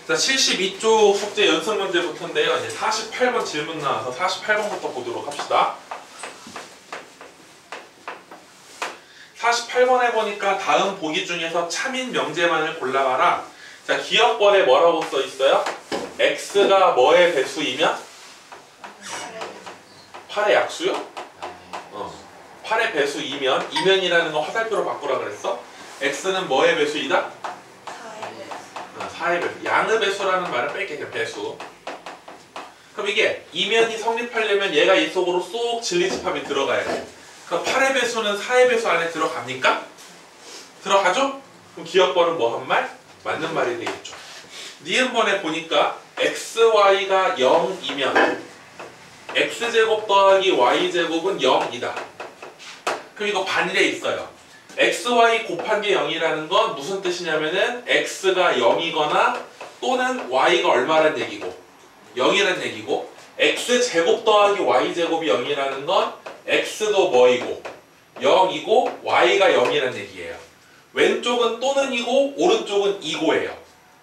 자, 72쪽 숙제 연습 문제부터인데요. 이제 48번 질문 나와서 48번부터 보도록 합시다. 48번에 보니까 다음 보기 중에서 참인 명제만을 골라봐라. 자, 기억번에 뭐라고 써 있어요? x가 뭐의 배수이면? 8의 약수요? 8의 배수이면, 이면이라는 거 화살표로 바꾸라 그랬어? x는 뭐의 배수이다? 4의 배수. 양의 배수라는 말을 뺄게. 그냥 배수. 그럼 이게 이면이 성립하려면 얘가 이 속으로 쏙 진리집합이 들어가야 돼. 그럼 8의 배수는 4의 배수 안에 들어갑니까? 들어가죠? 그럼 기억번은 뭐 한 말? 맞는 말이 되겠죠. 니은번에 보니까 xy가 0이면 x제곱 더하기 y제곱은 0이다. 그럼 이거 반일에 있어요. xy 곱한 게 0이라는 건 무슨 뜻이냐면은 x가 0이거나 또는 y가 얼마란 얘기고 0이란 얘기고, x제곱 더하기 y제곱이 0이라는 건 x도 뭐이고 0이고 y가 0이란 얘기예요. 왼쪽은 또는이고 오른쪽은 이고예요.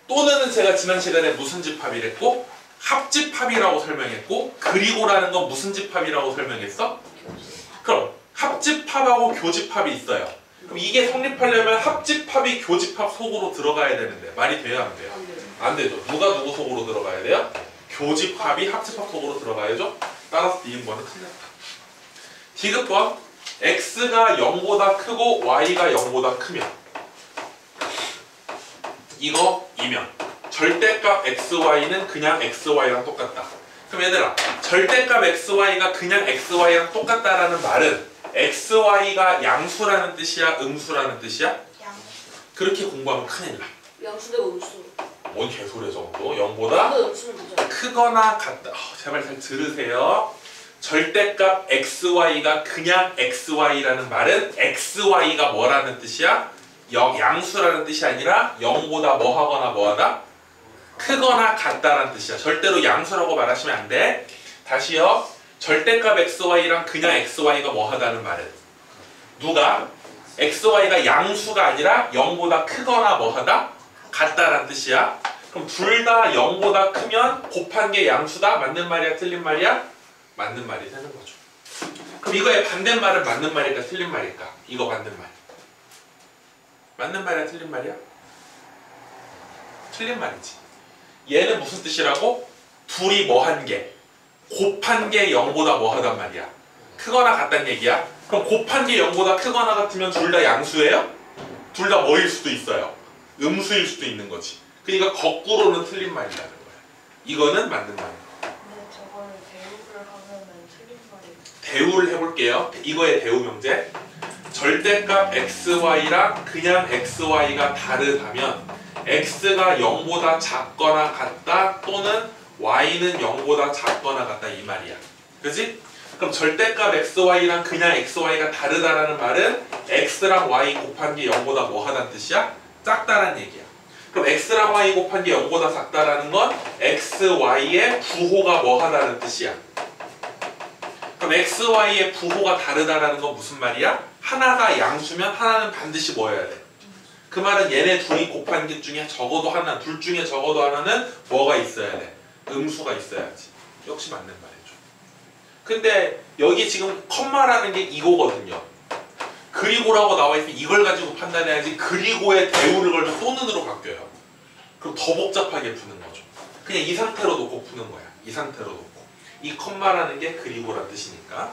또는은 제가 지난 시간에 무슨 집합이랬고? 합집합이라고 설명했고, 그리고라는 건 무슨 집합이라고 설명했어? 그럼 합집합하고 교집합이 있어요. 그럼 이게 성립하려면 합집합이 교집합 속으로 들어가야 되는데 말이 돼요, 안 돼요? 안 되죠. 누가 누구 속으로 들어가야 돼요? 교집합이 합집합 속으로 들어가야죠. 따라서 니은번은 틀렸다. 디귿번, x가 0보다 크고 y가 0보다 크면, 이거 이면 절대값 xy는 그냥 xy랑 똑같다. 그럼 얘들아, 절대값 xy가 그냥 xy랑 똑같다라는 말은 xy가 양수라는 뜻이야, 음수라는 뜻이야? 양수. 그렇게 공부하면 큰일 나. 양수 대 음수. 뭔 개소리야 정도? 0보다 음수는 되잖아. 크거나 같다. 제발 잘 들으세요. 절대값 xy가 그냥 xy라는 말은 xy가 뭐라는 뜻이야? 양수라는 뜻이 아니라 0보다 뭐하거나 뭐하다? 크거나 같다라는 뜻이야. 절대로 양수라고 말하시면 안 돼. 다시요. 절대값 xy랑 그냥 xy가 뭐하다는 말은 누가? xy가 양수가 아니라 0보다 크거나 뭐하다? 같다라는 뜻이야. 그럼 둘 다 0보다 크면 곱한 게 양수다? 맞는 말이야? 틀린 말이야? 맞는 말이 되는 거죠. 그럼 이거의 반대말은 맞는 말일까? 틀린 말일까? 이거 맞는 말. 맞는 말이야? 틀린 말이야? 틀린 말이지. 얘는 무슨 뜻이라고? 둘이 뭐한 게? 곱한 게 0보다 뭐하단 말이야? 크거나 같단 얘기야? 그럼 곱한 게 0보다 크거나 같으면 둘 다 양수예요? 둘 다 뭐일 수도 있어요? 음수일 수도 있는 거지. 그러니까 거꾸로는 틀린 말이라는 거야. 이거는 맞는 말이야. 근데 저거는 대우를 하면은 틀린 말이. 대우를 해볼게요. 이거의 대우 명제. 절대값 xy랑 그냥 xy가 다르다면 x가 0보다 작거나 같다 또는 y는 0보다 작거나 같다 이 말이야. 그지? 그럼 절대값 xy랑 그냥 xy가 다르다라는 말은 x랑 y 곱한 게 0보다 뭐하다는 뜻이야? 작다란 얘기야. 그럼 x랑 y 곱한 게 0보다 작다라는 건 x, y의 부호가 뭐하다는 뜻이야. 그럼 x, y의 부호가 다르다라는 건 무슨 말이야? 하나가 양수면 하나는 반드시 뭐여야 돼? 그 말은 얘네 둘이 곱한 게 중에 적어도 하나, 둘 중에 적어도 하나는 뭐가 있어야 돼? 음수가 있어야지. 역시 맞는 말이죠. 근데 여기 지금 컴마라는 게 이거거든요. 그리고라고 나와 있으면 이걸 가지고 판단해야지. 그리고의 대우를 걸면 또는으로 바뀌어요. 그럼 더 복잡하게 푸는 거죠. 그냥 이 상태로 놓고 푸는 거야. 이 상태로 놓고. 이 컴마라는 게 그리고란 뜻이니까.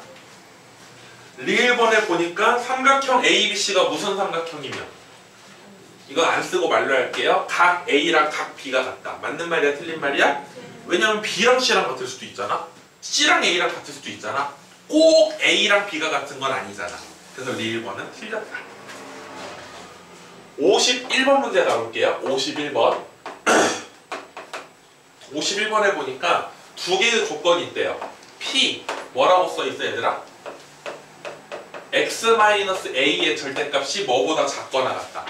리을번에 보니까 삼각형 ABC가 무슨 삼각형이면? 이건 안 쓰고 말로 할게요. 각 A랑 각 B가 같다. 맞는 말이야? 틀린 말이야? 왜냐면 B랑 C랑 같을 수도 있잖아. C랑 A랑 같을 수도 있잖아. 꼭 A랑 B가 같은 건 아니잖아. 그래서 리을번은 틀렸다. 51번 문제 나올게요. 51번. 51번에 보니까 두 개의 조건이 있대요. P 뭐라고 써있어 얘들아? x-a의 절대값이 뭐보다 작거나 같다.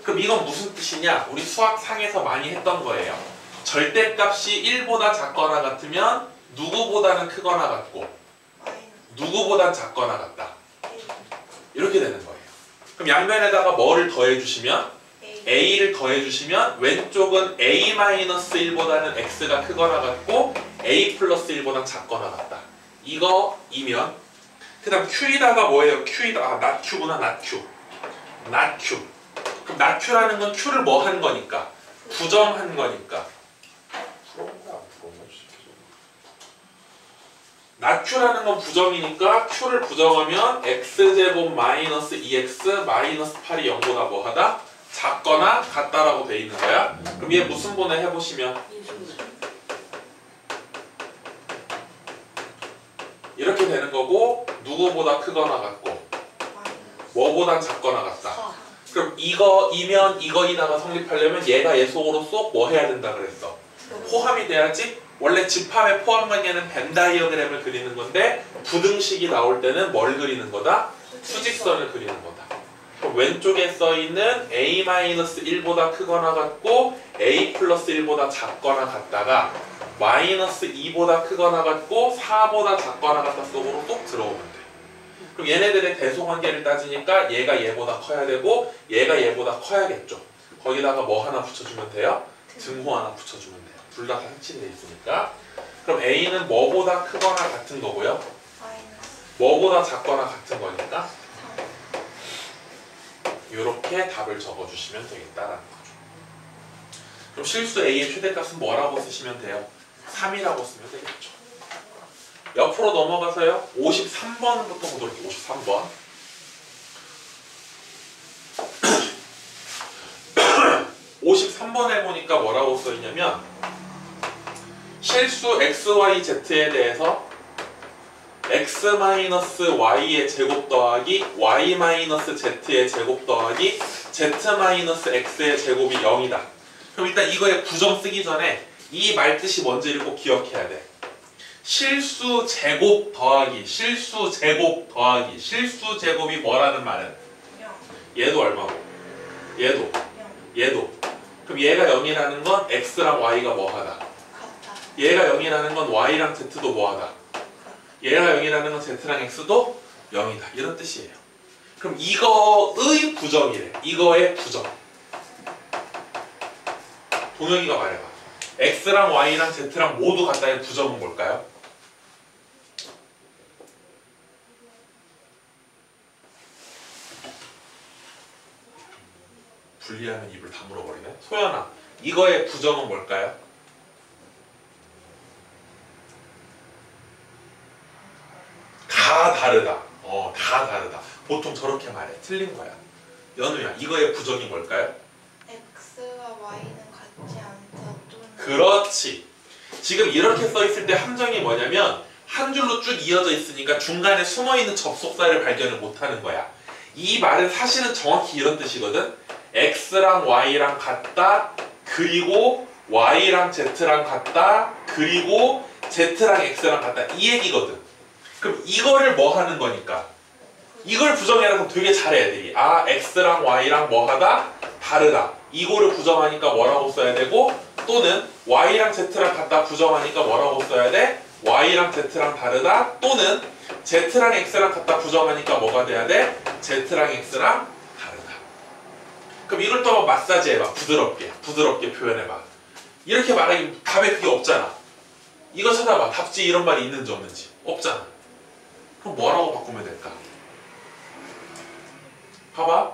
그럼 이건 무슨 뜻이냐? 우리 수학상에서 많이 했던 거예요. 절대값이 1보다 작거나 같으면 누구보다는 크거나 같고 누구보단 작거나 같다. 이렇게 되는 거예요. 그럼 양면에다가 뭐를 더해주시면 a를 더해주시면 왼쪽은 a-1보다는 x가 크거나 같고 a 플러스 1보다 작거나 같다. 이거이면 그 다음 q이다가 뭐예요? q이다. 아, not q구나. not q. not q. 그럼 not q라는 건 q를 뭐 한 거니까? 부정한 거니까. not q라는 건 부정이니까 q를 부정하면 x제곱 마이너스 2x 마이너스 8이 0보다 뭐하다? 작거나 같다라고 돼 있는 거야. 그럼 얘 무슨 분해 해보시면 이렇게 되는 거고 누구보다 크거나 같고 뭐보단 작거나 같다. 그럼 이거이면 이거이다가 성립하려면 얘가 얘 속으로 쏙 뭐 해야 된다 그랬어? 포함이 돼야지. 원래 집합의 포함 관계는 벤 다이어그램을 그리는 건데 부등식이 나올 때는 뭘 그리는 거다? 수직선을 그리는 거다. 그럼 왼쪽에 써있는 a-1보다 크거나 같고 a 플러스 1보다 작거나 같다가 마이너스 2보다 크거나 같고 4보다 작거나 같다 속으로 쏙 들어오면 돼. 그럼 얘네들의 대소관계를 따지니까 얘가 얘보다 커야 되고 얘가 얘보다 커야겠죠. 거기다가 뭐 하나 붙여주면 돼요? 등호 하나 붙여주면 돼요. 둘 다 상치돼 있으니까. 그럼 a는 뭐보다 크거나 같은 거고요. 뭐보다 작거나 같은 거니까 이렇게 답을 적어주시면 되겠다라는 거죠. 그럼 실수 a의 최대값은 뭐라고 쓰시면 돼요? 3이라고 쓰면 되겠죠. 옆으로 넘어가서요. 53번부터 보도록 할게요. 53번. 53번에 보니까 뭐라고 써있냐면 실수 xyz에 대해서 x-y의 제곱 더하기 y-z의 제곱 더하기 z-x의 제곱이 0이다. 그럼 일단 이거에 부정 쓰기 전에 이 말뜻이 뭔지를 꼭 기억해야 돼. 실수 제곱 더하기 실수 제곱 더하기 실수 제곱이 뭐라는 말은? 얘도 얼마고? 얘도 그럼 얘가 0이라는 건 x랑 y가 뭐하다? 얘가 0이라는 건 y랑 z도 뭐하다? 얘가 0이라는 건 z랑 x도 0이다. 이런 뜻이에요. 그럼 이거의 부정이래. 이거의 부정. 동혁이가 말해봐. x랑 y랑 z랑 모두 같다의 부정은 뭘까요? 분리하면 입을 다물어버리네. 소연아, 이거의 부정은 뭘까요? 다 다르다. 다 다르다. 보통 저렇게 말해. 틀린 거야. 연우야, 이거의 부정이 뭘까요? x와 y는 같지 않다 또는 그렇지. 지금 이렇게 써있을 때 함정이 뭐냐면 한 줄로 쭉 이어져 있으니까 중간에 숨어있는 접속사를 발견을 못하는 거야. 이 말은 사실은 정확히 이런 뜻이거든. x랑 y랑 같다. 그리고 y랑 z랑 같다. 그리고 z랑 x랑 같다. 이 얘기거든. 그럼 이거를 뭐 하는 거니까? 이걸 부정해라서 되게 잘해 애들이. 아, x랑 y랑 뭐 하다? 다르다. 이거를 부정하니까 뭐라고 써야 되고, 또는 y랑 z랑 같다 부정하니까 뭐라고 써야 돼? y랑 z랑 다르다. 또는 z랑 x랑 같다 부정하니까 뭐가 돼야 돼? z랑 x랑 다르다. 그럼 이걸 또 한번 마사지 해봐. 부드럽게 표현해봐. 이렇게 말하기 답에 그게 없잖아. 이거 찾아봐. 답지 이런 말이 있는지 없는지. 없잖아. 그럼 뭐라고 바꾸면 될까? 봐봐.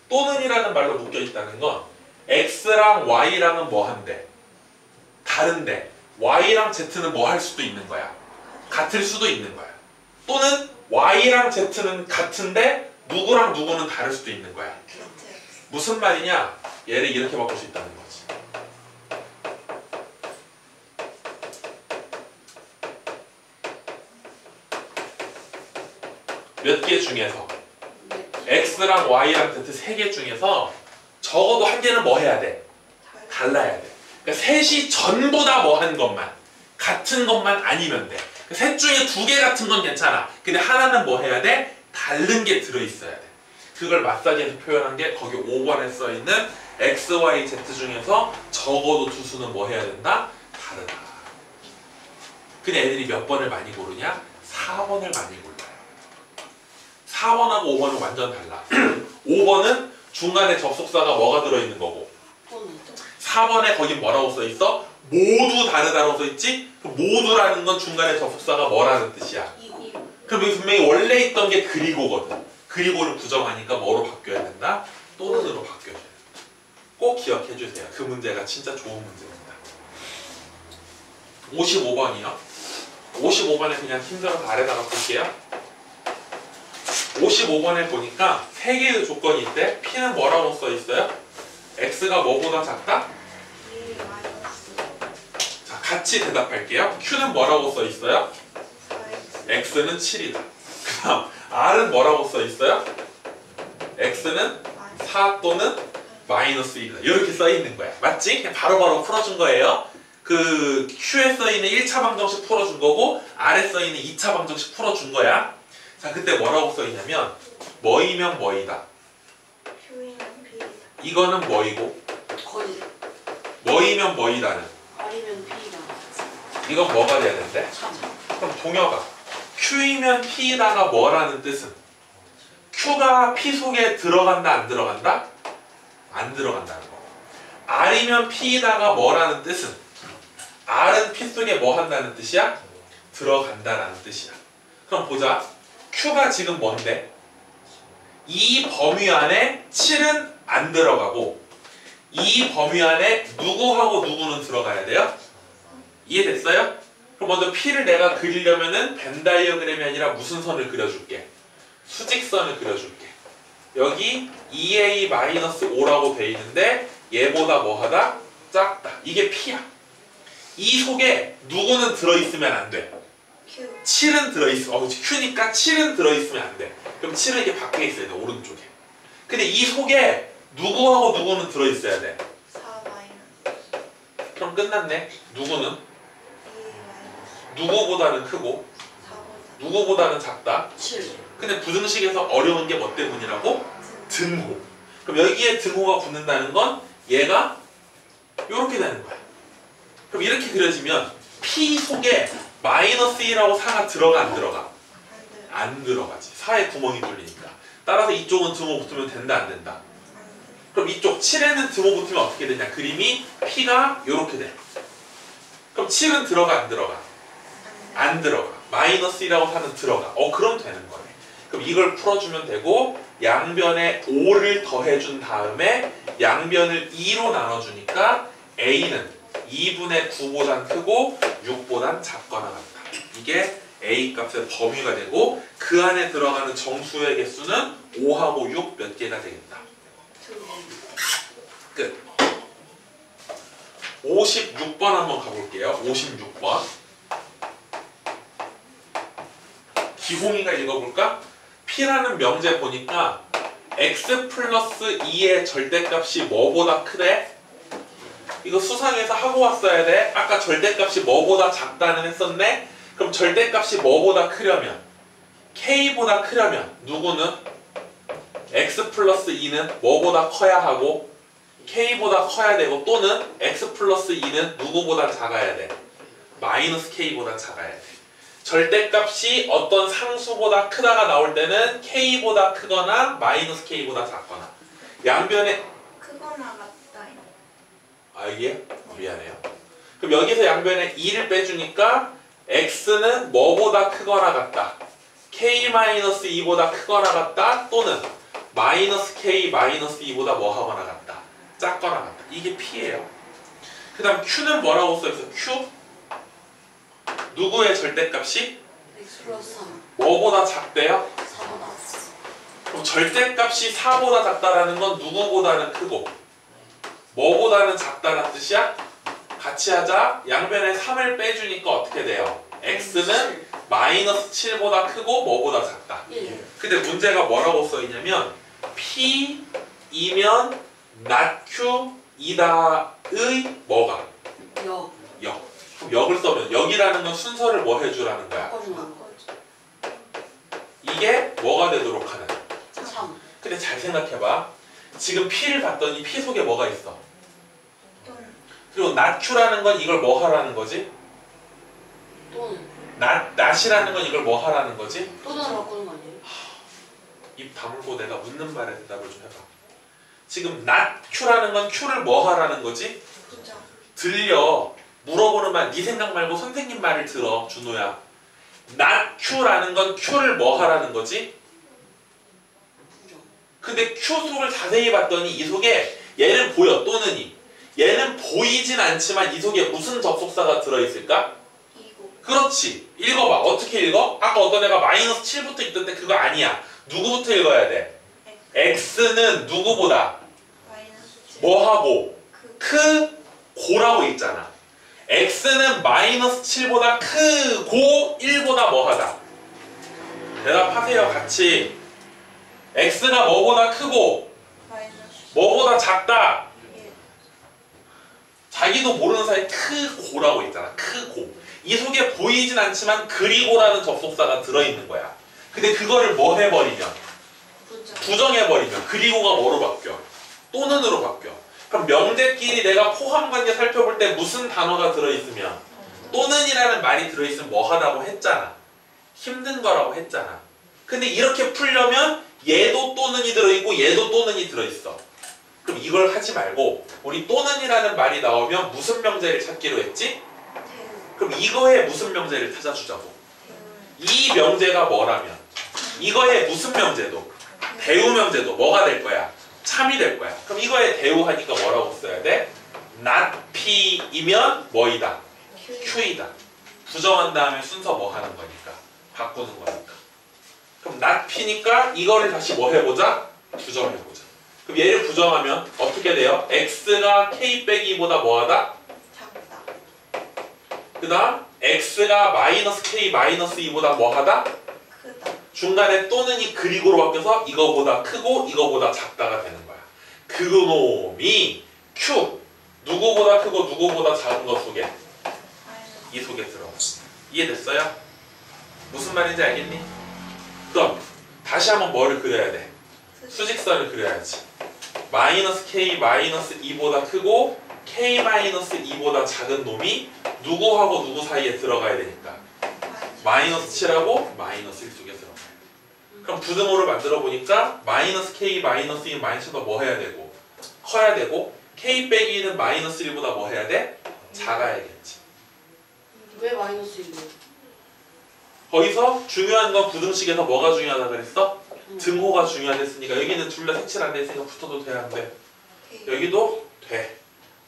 또는이라는 말로 묶여있다는 건 x랑 y랑은 뭐 한대? 다른데 y랑 z는 뭐 할 수도 있는 거야. 같을 수도 있는 거야. 또는 y랑 z는 같은데 누구랑 누구는 다를 수도 있는 거야. 무슨 말이냐? 얘를 이렇게 바꿀 수 있다는 거지. 몇 개 중에서 x랑 y랑 z 세 개 중에서 적어도 한 개는 뭐 해야 돼? 달라야 돼. 그러니까 셋이 전부 다 뭐 한 것만 같은 것만 아니면 돼. 셋 중에 두 개 같은 건 괜찮아. 근데 하나는 뭐 해야 돼? 다른 게 들어있어야 돼. 그걸 마사지에서 표현한 게 거기 5번에 써있는 x, y, z 중에서 적어도 두 수는 뭐 해야 된다? 다르다. 근데 애들이 몇 번을 많이 고르냐? 4번을 많이 골라요. 4번하고 5번은 완전 달라. 5번은 중간에 접속사가 뭐가 들어있는 거고. 또는 4번에 거기 뭐라고 써있어? 모두 다르다고 써있지? 그 모두라는 건 중간에 접속사가 뭐라는 뜻이야? 이고 그럼 여기 분명히 원래 있던 게 그리고거든. 그리고를 부정하니까 뭐로 바뀌어야 된다? 또는으로 바뀌어야 된다. 꼭 기억해 주세요. 그 문제가 진짜 좋은 문제입니다. 55번이요. 55번에 그냥 힘들어서 아래다가 볼게요. 55번에 보니까 3개의 조건이 있대. P는 뭐라고 써있어요? X가 뭐보다 작다? 2 마이너스 자, 같이 대답할게요. Q는 뭐라고 써있어요? 4x X는 7이다. 그 다음 R은 뭐라고 써있어요? X는 4 또는 마이너스 1이다. 이렇게 써있는 거야. 맞지? 그냥 바로바로 풀어준 거예요. 그 Q에 써있는 1차 방정식 풀어준 거고 R에 써있는 2차 방정식 풀어준 거야. 자, 그때 뭐라고 써있냐면 뭐이면 뭐이다. Q이면 B이다. 이거는 뭐이고 거의 뭐이면 뭐이다는 아니면 B랑 이건 뭐가 돼야 되는데? 참 그럼 동혁아 Q이면 P다가 뭐라는 뜻은? Q가 P 속에 들어간다 안 들어간다? 안 들어간다는 거. R이면 P다가 뭐라는 뜻은? R은 P 속에 뭐 한다는 뜻이야? 들어간다라는 뜻이야. 그럼 보자. Q가 지금 뭔데? 이 범위 안에 7은 안 들어가고 이 범위 안에 누구하고 누구는 들어가야 돼요? 이해됐어요? 그럼 먼저 P를 내가 그리려면은 벤 다이어그램이 아니라 무슨 선을 그려줄게? 수직선을 그려줄게. 여기 2a-5라고 돼 있는데 얘보다 뭐하다? 작다. 이게 P야. 이 속에 누구는 들어있으면 안 돼. Q 7은 들어있어. Q니까 7은 들어있으면 안 돼. 그럼 7은 이게 밖에 있어야 돼. 오른쪽에. 근데 이 속에 누구하고 누구는 들어있어야 돼. 4 마이너스 그럼 끝났네. 누구는? 2 마이너스 누구보다는 크고 4보다 누구보다는 작다. 7 근데 부등식에서 어려운 게 뭐 때문이라고? 등호. 그럼 여기에 등호가 붙는다는 건 얘가 이렇게 되는 거야. 그럼 이렇게 그려지면 P 속에 마이너스 1하고 4가 들어가 안 들어가? 안돼 안 들어가지. 4에 구멍이 뚫리니까. 따라서 이쪽은 등호 붙으면 된다 안 된다? 그럼 이쪽 7에는 등호 붙으면 어떻게 되냐? 그림이 P가 이렇게 돼. 그럼 7은 들어가 안 들어가? 안 들어가. 마이너스 1하고 4는 들어가. 그럼 되는 거네. 그럼 이걸 풀어주면 되고 양변에 5를 더해준 다음에 양변을 2로 나눠주니까 A는 2분의 9보단 크고 6보단 작거나 같다. 이게 A 값의 범위가 되고 그 안에 들어가는 정수의 개수는 5하고 6 몇 개가 되겠다. 끝. 56번 한번 가볼게요. 56번. 기홍이가 읽어볼까? P라는 명제 보니까 x 플러스 2의 절대값이 뭐보다 크대? 이거 수상에서 하고 왔어야 돼. 아까 절대값이 뭐보다 작다는 했었네. 그럼 절대값이 뭐보다 크려면 k보다 크려면 누구는? x 플러스 2는 뭐보다 커야 하고 k보다 커야 되고 또는 x 플러스 2는 누구보다 작아야 돼? 마이너스 k보다 작아야 돼. 절대값이 어떤 상수보다 크다가 나올 때는 k보다 크거나 마이너스 k보다 작거나 양변에 크거나 같다 이게? 미안해요. 그럼 여기서 양변에 2를 빼주니까 x는 뭐보다 크거나 같다. k-2보다 크거나 같다. 또는 마이너스 k 마이너스 2보다 뭐 하거나 같다. 작거나 같다. 이게 P예요. 그 다음 Q는 뭐라고 써있어? Q? 누구의 절대값이? x 플러스 3 뭐보다 작대요? 4보다 그럼 절대값이 4보다 작다라는 건 누구보다는 크고 뭐보다는 작다는 뜻이야? 같이 하자. 양변에 3을 빼주니까 어떻게 돼요? x는 마이너스 7보다 크고 뭐보다 작다. 1 근데 문제가 뭐라고 써있냐면 P이면 not Q이다의 뭐가? 역 역. 그럼 역을 써면 역이라는 건 순서를 뭐 해주라는 거야? 바꿔주는 거 이게 뭐가 되도록 하는 3 근데 잘 생각해봐. 지금 P를 봤더니 P 속에 뭐가 있어? 또는 그리고 not Q라는 건 이걸 뭐 하라는 거지? 또는 not이라는 건 이걸 뭐 하라는 거지? 또는 바꾸는 거 아니에요? 입 다물고 내가 묻는 말에 대답을 좀 해봐. 지금 not Q라는 건 Q를 뭐 하라는 거지? 부정. 들려. 물어보는 말, 네 생각 말고 선생님 말을 들어, 준호야. not Q라는 건 Q를 뭐 하라는 거지? 부정. 근데 Q 속을 자세히 봤더니 이 속에 얘는 보여, 또는이. 얘는 보이진 않지만 이 속에 무슨 접속사가 들어있을까? 이고. 그렇지. 읽어봐. 어떻게 읽어? 아까 어떤 애가 마이너스 7부터 있던데 그거 아니야. 누구부터 읽어야 돼? X는 누구보다? 마이너스 7. 뭐하고? 그. 크고라고 있잖아. X는 마이너스 7보다 크고 1보다 뭐하다? 대답하세요. 같이. X가 뭐보다 크고 마이너스 뭐보다 작다. 1. 자기도 모르는 사이에 크고라고 있잖아. 크고. 이 속에 보이진 않지만 그리고라는 접속사가 들어있는 거야. 근데 그거를 뭐 해버리면? 부정. 부정해버리면 그리고가 뭐로 바뀌어? 또는으로 바뀌어. 그럼 명제끼리 내가 포함관계 살펴볼 때 무슨 단어가 들어있으면 또는이라는 말이 들어있으면 뭐 하다고 했잖아. 힘든 거라고 했잖아. 근데 이렇게 풀려면 얘도 또는이 들어있고 얘도 또는이 들어있어. 그럼 이걸 하지 말고 우리 또는이라는 말이 나오면 무슨 명제를 찾기로 했지? 대우. 그럼 이거에 무슨 명제를 찾아주자고. 대우. 이 명제가 뭐라면 이거에 무슨 명제도 대우 명제도 뭐가 될 거야? 참이 될 거야. 그럼 이거에 대우하니까 뭐라고 써야 돼? not P이면 뭐이다? Q이다. 부정한 다음에 순서 뭐 하는 거니까? 바꾸는 거니까. 그럼 not P니까 이거를 다시 뭐 해보자? 부정해보자. 그럼 얘를 부정하면 어떻게 돼요? X가 K 빼기 2보다 뭐하다? 작다. 그 다음 X가 마이너스 K 마이너스 2보다 뭐하다? 크다. 중간에 또는이 그리고로 바뀌어서 이거보다 크고 이거보다 작다가 되는 거야. 그놈이 Q 누구보다 크고 누구보다 작은 것 속에 마이너스. 이 속에 들어가. 이해됐어요? 무슨 말인지 알겠니? 그럼 다시 한번 뭐를 그려야 돼? 수직선을 그려야지. 마이너스 K 마이너스 2보다 크고 K 마이너스 2보다 작은 놈이 누구하고 누구 사이에 들어가야 되니까 마이너스 7하고 마이너스 1 속에 들어가요. 그럼 부등호를 만들어 보니까 마이너스 K 마이너스 2 마이너스가 뭐 해야 되고 커야 되고 K 빼기 1은 마이너스 1보다 뭐 해야 돼? 작아야겠지. 왜 마이너스 1이에요? 거기서 중요한 건 부등식에서 뭐가 중요하다 그랬어? 등호가 중요하댔으니까 여기는 둘 다 색칠 안 돼 있으니까 붙어도 돼야 안 돼? 대우. 여기도 돼.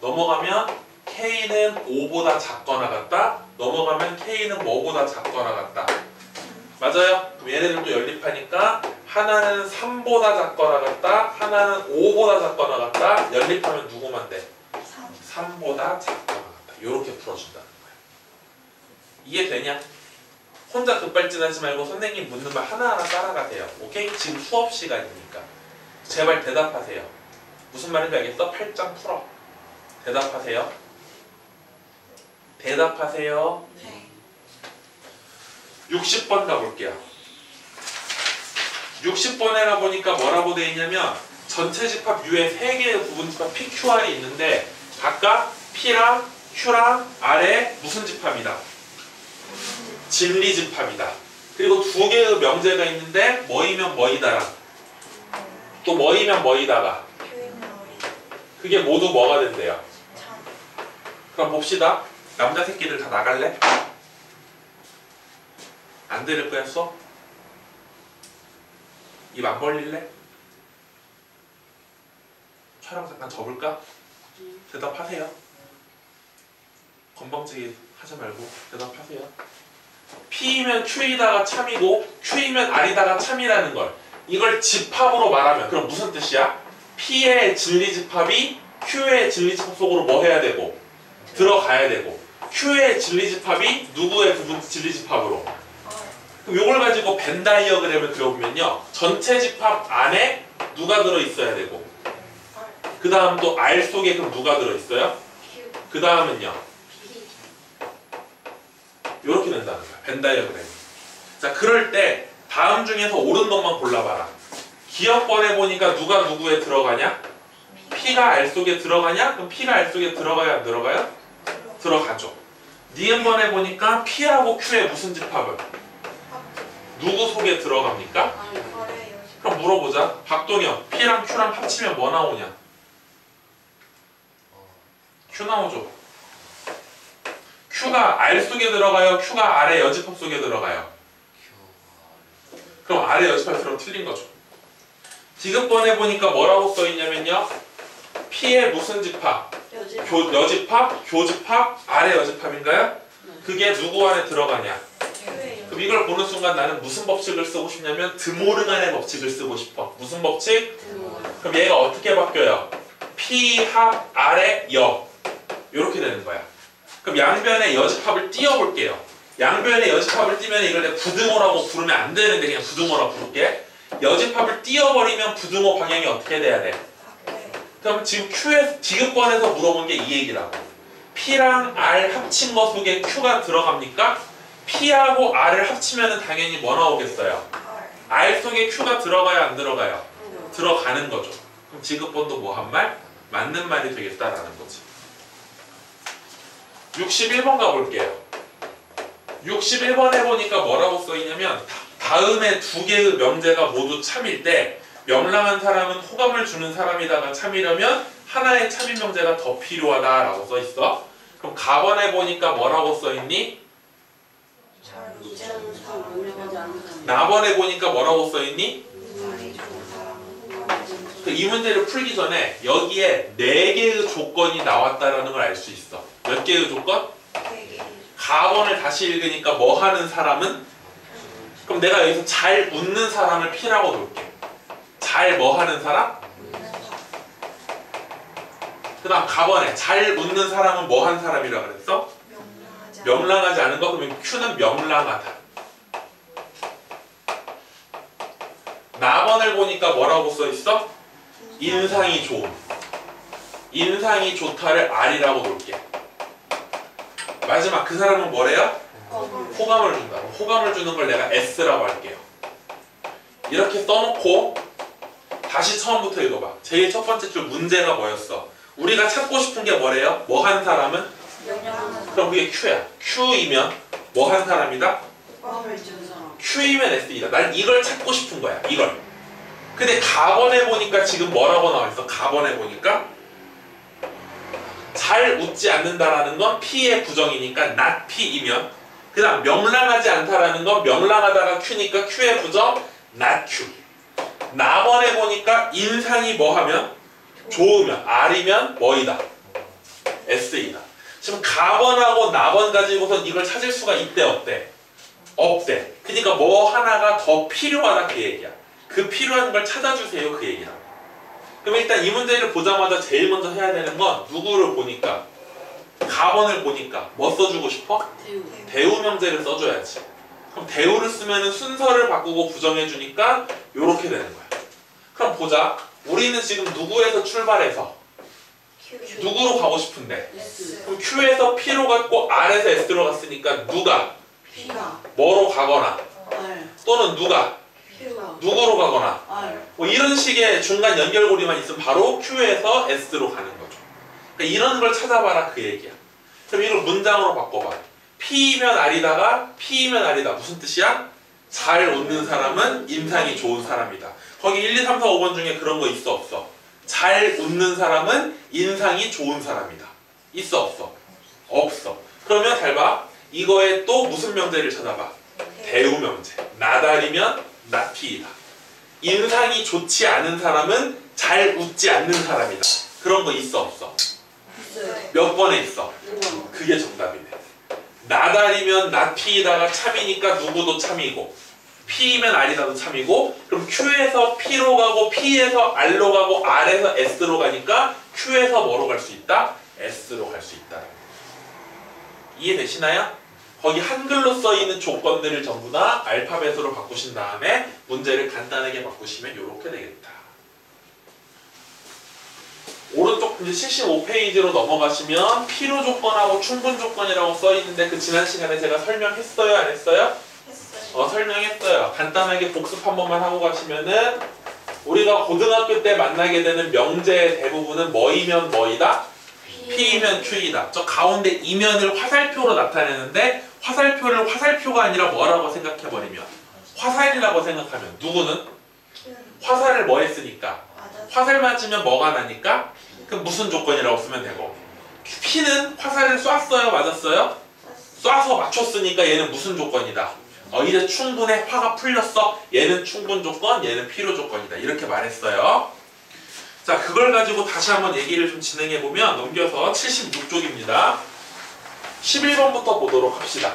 넘어가면 K는 5보다 작거나 같다. 넘어가면 K는 뭐보다 작거나 같다. 맞아요? 그럼 얘네들도 연립하니까 하나는 3보다 작거나 같다. 하나는 5보다 작거나 같다. 연립하면 누구만 돼? 3. 3보다 작거나 같다. 이렇게 풀어준다는 거야. 이해되냐? 혼자 급발진하지 말고 선생님 묻는 말 하나하나 따라가세요. 오케이? 지금 수업 시간이니까. 제발 대답하세요. 무슨 말인지 알겠어? 8장 풀어. 대답하세요. 대답하세요. 네. 60번 가볼게요. 60번에 가보니까 뭐라고 되어 있냐면 전체 집합 U에 3개의 부분 집합 PQR이 있는데 각각 P랑 Q랑 R의 무슨 집합이다? 진리 집합이다. 그리고 2개의 명제가 있는데 뭐이면 뭐이다랑 또 뭐이면 뭐이다가 표현은 어리다. 그게 모두 뭐가 된대요? 참. 그럼 봅시다. 남자 새끼들 다 나갈래? 안 들을 거야 수업? 입 안 벌릴래? 촬영 잠깐 접을까? 대답하세요. 건방지게 하지 말고 대답하세요. P이면 Q이다가 참이고 Q이면 R이다가 참이라는 걸 이걸 집합으로 말하면 그럼 무슨 뜻이야? P의 진리집합이 Q의 진리집합 속으로 뭐 해야 되고 들어가야 되고 Q의 진리집합이 누구의 부분 진리집합으로 그럼 이걸 가지고 벤 다이어그램을 그려보면요 전체 집합 안에 누가 들어있어야 되고 그 다음 또 R 속에 그럼 누가 들어있어요? Q. 그 다음은요 B. 이렇게 된다는 거야 벤 다이어그램. 자 그럴 때 다음 중에서 옳은 놈만 골라봐라. 기억번에 보니까 누가 누구에 들어가냐? P가 R 속에 들어가냐? 그럼 P가 R 속에 들어가야 안 들어가요? 들어가죠. 니은번에 보니까 P하고 Q의 무슨 집합을? 누구 속에 들어갑니까? 아니 거래요. 그럼 물어보자. 박동현, P랑 Q랑 합치면 뭐 나오냐? Q 나오죠. Q가 R 속에 들어가요? Q가 R의 여집합 속에 들어가요? 그럼 R의 여집합 들어가면 틀린 거죠. 디귿번에 보니까 뭐라고 써있냐면요. P의 무슨 집합? 여집합, 교집합, R의 여집합인가요? 그게 누구 안에 들어가냐? 그럼 이걸 보는 순간 나는 무슨 법칙을 쓰고 싶냐면 드모르간의 법칙을 쓰고 싶어. 무슨 법칙? 그럼 얘가 어떻게 바뀌어요? P 합 R의 여 이렇게 되는 거야. 그럼 양변의 여집합을 띄워볼게요. 양변의 여집합을 띄면 이걸 내가 부등호라고 부르면 안 되는데 그냥 부등호라고 부를게. 여집합을 띄워버리면 부등호 방향이 어떻게 돼야 돼? 그럼 지금 Q에서 디귿번에서 물어본 게 이 얘기라고. P랑 R 합친 거 속에 Q가 들어갑니까? P하고 R을 합치면 당연히 뭐 나오겠어요? R 속에 Q가 들어가요? 안 들어가요? 들어가는 거죠. 그럼 디귿번도 뭐 한 말? 맞는 말이 되겠다라는 거지. 61번 가볼게요. 61번에 보니까 뭐라고 써있냐면 다음에 두 개의 명제가 모두 참일 때 명랑한 사람은 호감을 주는 사람이다가 참이려면 하나의 참인 명제가 더 필요하다라고 써있어. 그럼 가번에 보니까 뭐라고 써있니? 나번에 보니까 뭐라고 써있니? 이 문제를 풀기 전에 여기에 4개의 조건이 나왔다는 걸 알 수 있어. 몇 개의 조건? 가번을 다시 읽으니까 뭐 하는 사람은? 그럼 내가 여기서 잘 웃는 사람을 P라고 놓을게. 잘 뭐 하는 사람? 그 다음 가번에 잘 웃는 사람은 뭐 한 사람이라고 그랬어? 명랑하지 않은 거? 그러면 Q는 명랑하다. 나번을 보니까 뭐라고 써있어? 인상이 좋음. 인상이 좋다를 R이라고 놓을게. 마지막 그 사람은 뭐래요? 호감을 준다. 호감을 주는 걸 내가 S라고 할게요. 이렇게 써놓고 다시 처음부터 읽어봐. 제일 첫 번째 줄 문제가 뭐였어? 우리가 찾고 싶은 게 뭐래요? 뭐 한 사람은? 그럼 그게 Q야. Q이면 뭐 한 사람이다? Q이면 S이다. 난 이걸 찾고 싶은 거야. 이걸. 근데 가번에 보니까 지금 뭐라고 나와있어? 가번에 보니까 잘 웃지 않는다라는 건 P의 부정이니까 not P이면 그 다음 명랑하지 않다라는 건 명랑하다가 Q니까 Q의 부정 not Q. 나번에 보니까 인상이 뭐 하면? 좋으면 R이면 뭐이다? S이다. 지금 가번하고 나번 가지고선 이걸 찾을 수가 있대 없대? 없대. 그러니까 뭐 하나가 더 필요하다 그 얘기야. 그 필요한 걸 찾아주세요 그 얘기야. 그럼 일단 이 문제를 보자마자 제일 먼저 해야 되는 건 누구를 보니까 가번을 보니까 뭐 써주고 싶어? 대우 명제를 써줘야지. 그럼 대우를 쓰면 순서를 바꾸고 부정해주니까 요렇게 되는 거야. 그럼 보자. 우리는 지금 누구에서 출발해서 누구로 가고 싶은데 그럼 Q에서 P로 갔고 R에서 S로 갔으니까 누가 뭐로 가거나 또는 누가 누구로 가거나 뭐 이런 식의 중간 연결고리만 있으면 바로 Q에서 S로 가는 거죠. 그러니까 이런 걸 찾아봐라 그 얘기야. 그럼 이걸 문장으로 바꿔봐. P이면 R이다가 P이면 R이다. 무슨 뜻이야? 잘 웃는 사람은 인상이 좋은 사람이다. 거기 1, 2, 3, 4, 5번 중에 그런 거 있어 없어? 잘 웃는 사람은 인상이 좋은 사람이다. 있어 없어? 없어. 그러면 잘 봐. 이거에 또 무슨 명제를 찾아봐? 대우 명제. 나달이면 나피이다. 인상이 좋지 않은 사람은 잘 웃지 않는 사람이다. 그런 거 있어 없어? 몇 번에 있어? 그게 정답이네. 나달이면 나피이다가 참이니까 누구도 참이고 P이면 R이다도 참이고 그럼 Q에서 P로 가고 P에서 R로 가고 R에서 S로 가니까 Q에서 뭐로 갈 수 있다? S로 갈 수 있다. 이해되시나요? 거기 한글로 써있는 조건들을 전부 다 알파벳으로 바꾸신 다음에 문제를 간단하게 바꾸시면 이렇게 되겠다. 오른쪽 이제 75페이지로 넘어가시면 필요 조건하고 충분 조건이라고 써있는데 그 지난 시간에 제가 설명했어요? 안 했어요? 설명했어요. 간단하게 복습 한 번만 하고 가시면은 우리가 고등학교 때 만나게 되는 명제의 대부분은 뭐이면 뭐이다? P이면 Q이다. 저 가운데 이면을 화살표로 나타내는데 화살표를 화살표가 아니라 뭐라고 생각해버리면 화살이라고 생각하면 누구는? 화살을 뭐 했으니까? 맞아. 화살 맞으면 뭐가 나니까? 그럼 무슨 조건이라고 쓰면 되고. P는 화살을 쐈어요? 맞았어요? 쏴서 맞췄으니까 얘는 무슨 조건이다? 이제 충분해. 화가 풀렸어. 얘는 충분 조건, 얘는 필요 조건이다. 이렇게 말했어요. 자, 그걸 가지고 다시 한번 얘기를 좀 진행해보면 넘겨서 76쪽입니다. 11번부터 보도록 합시다.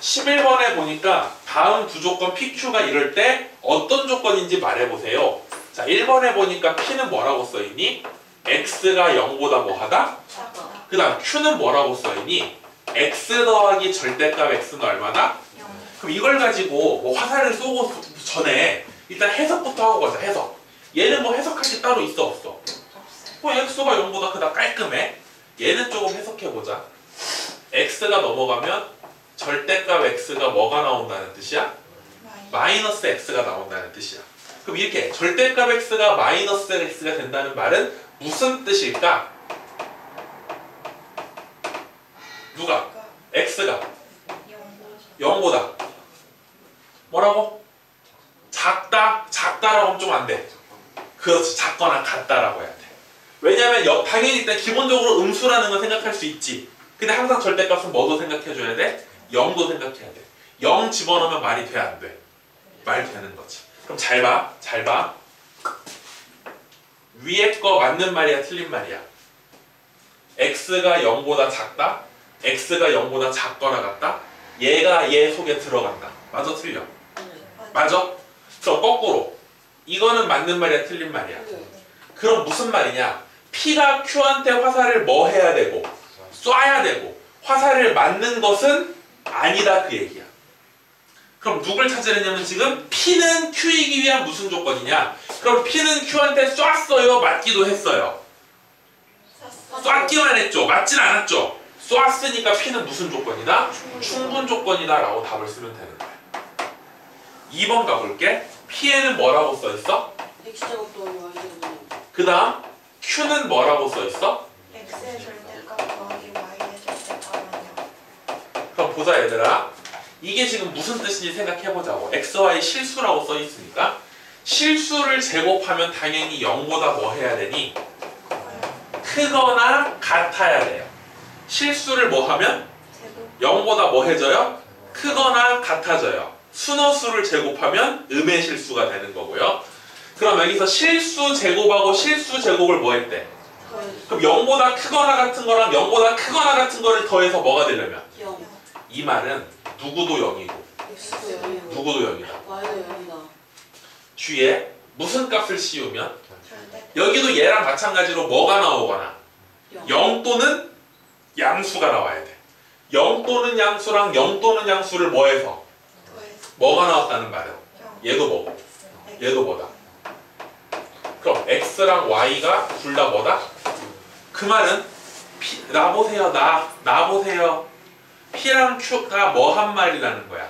11번에 보니까 다음 두 조건 PQ가 이럴 때 어떤 조건인지 말해보세요. 자, 1번에 보니까 P는 뭐라고 써있니? X가 0보다 뭐하다? 작다. 그 다음 Q는 뭐라고 써있니? X 더하기 절대값 X는 얼마나? 0. 그럼 이걸 가지고 뭐 화살을 쏘고 전에 일단 해석부터 하고 가자. 해석. 얘는 뭐 해석할 게 따로 있어 없어? 없어요. 뭐 X가 0보다 크다 깔끔해. 얘는 조금 해석해보자. X가 넘어가면 절대값 X가 뭐가 나온다는 뜻이야? 마이너스 X가 나온다는 뜻이야. 그럼 이렇게 절대값 X가 마이너스 X가 된다는 말은 무슨 뜻일까? 누가? X가 0보다 뭐라고? 작다? 작다라고 하면 좀 안 돼. 그렇지. 작거나 같다라고 해야 돼. 왜냐면 당연히 일단 기본적으로 음수라는 건 생각할 수 있지. 근데 항상 절대값은 뭐도 생각해줘야 돼? 0도 생각해야 돼. 0 집어넣으면 말이 돼? 안 돼? 말 되는 거지. 그럼 잘 봐. 잘 봐. 위에 거 맞는 말이야? 틀린 말이야? X가 0보다 작다? X가 0보다 작거나 같다? 얘가 얘 속에 들어간다. 맞아? 틀려? 맞아? 그럼 거꾸로. 이거는 맞는 말이야? 틀린 말이야? 그럼 무슨 말이냐? P가 Q한테 화살을 뭐 해야 되고 쏴야 되고 화살을 맞는 것은 아니다 그 얘기야. 그럼 누굴 찾으려냐면 지금 P는 Q이기 위한 무슨 조건이냐? 그럼 P는 Q한테 쐈어요? 맞기도 했어요? 쐈기만 했죠? 맞진 않았죠? 쐈으니까 P는 무슨 조건이다? 충분 조건이다 라고 답을 쓰면 되는 거야. 2번 가볼게. P에는 뭐라고 써있어? X제곱 더하기 Y제곱. 그 다음 Q는 뭐라고 써있어? X의 절대값 더하기 Y의 절대값은 0. 그럼 보자 얘들아. 이게 지금 무슨 뜻인지 생각해보자고. XY 실수라고 써있으니까 실수를 제곱하면 당연히 0보다 뭐 해야 되니? 크거나 같아야 돼요. 실수를 뭐 하면? 0보다 뭐 해져요? 크거나 같아져요. 순허수를 제곱하면 음의 실수가 되는 거고요. 그럼 여기서 실수 제곱하고 실수 제곱을 뭐 했대? 그럼 0보다 크거나 같은 거랑 0보다 크거나 같은 거를 더해서 뭐가 되려면? 0. 이 말은 누구도 0이고 X도 0이고. 누구도 0이다. Y도 0이다. 뒤에 무슨 값을 씌우면? 절대 여기도 얘랑 마찬가지로 뭐가 나오거나 0 또는 양수가 나와야 돼. 0 또는 양수랑 0 또는 양수를 뭐 해서? 더해서 뭐가 나왔다는 말은? 0. 얘도 뭐고 얘도 뭐다. 그럼 X랑 Y가 둘 다 뭐다? 그 말은 나 보세요. 나 보세요. P랑 Q가 뭐 한 말이라는 거야?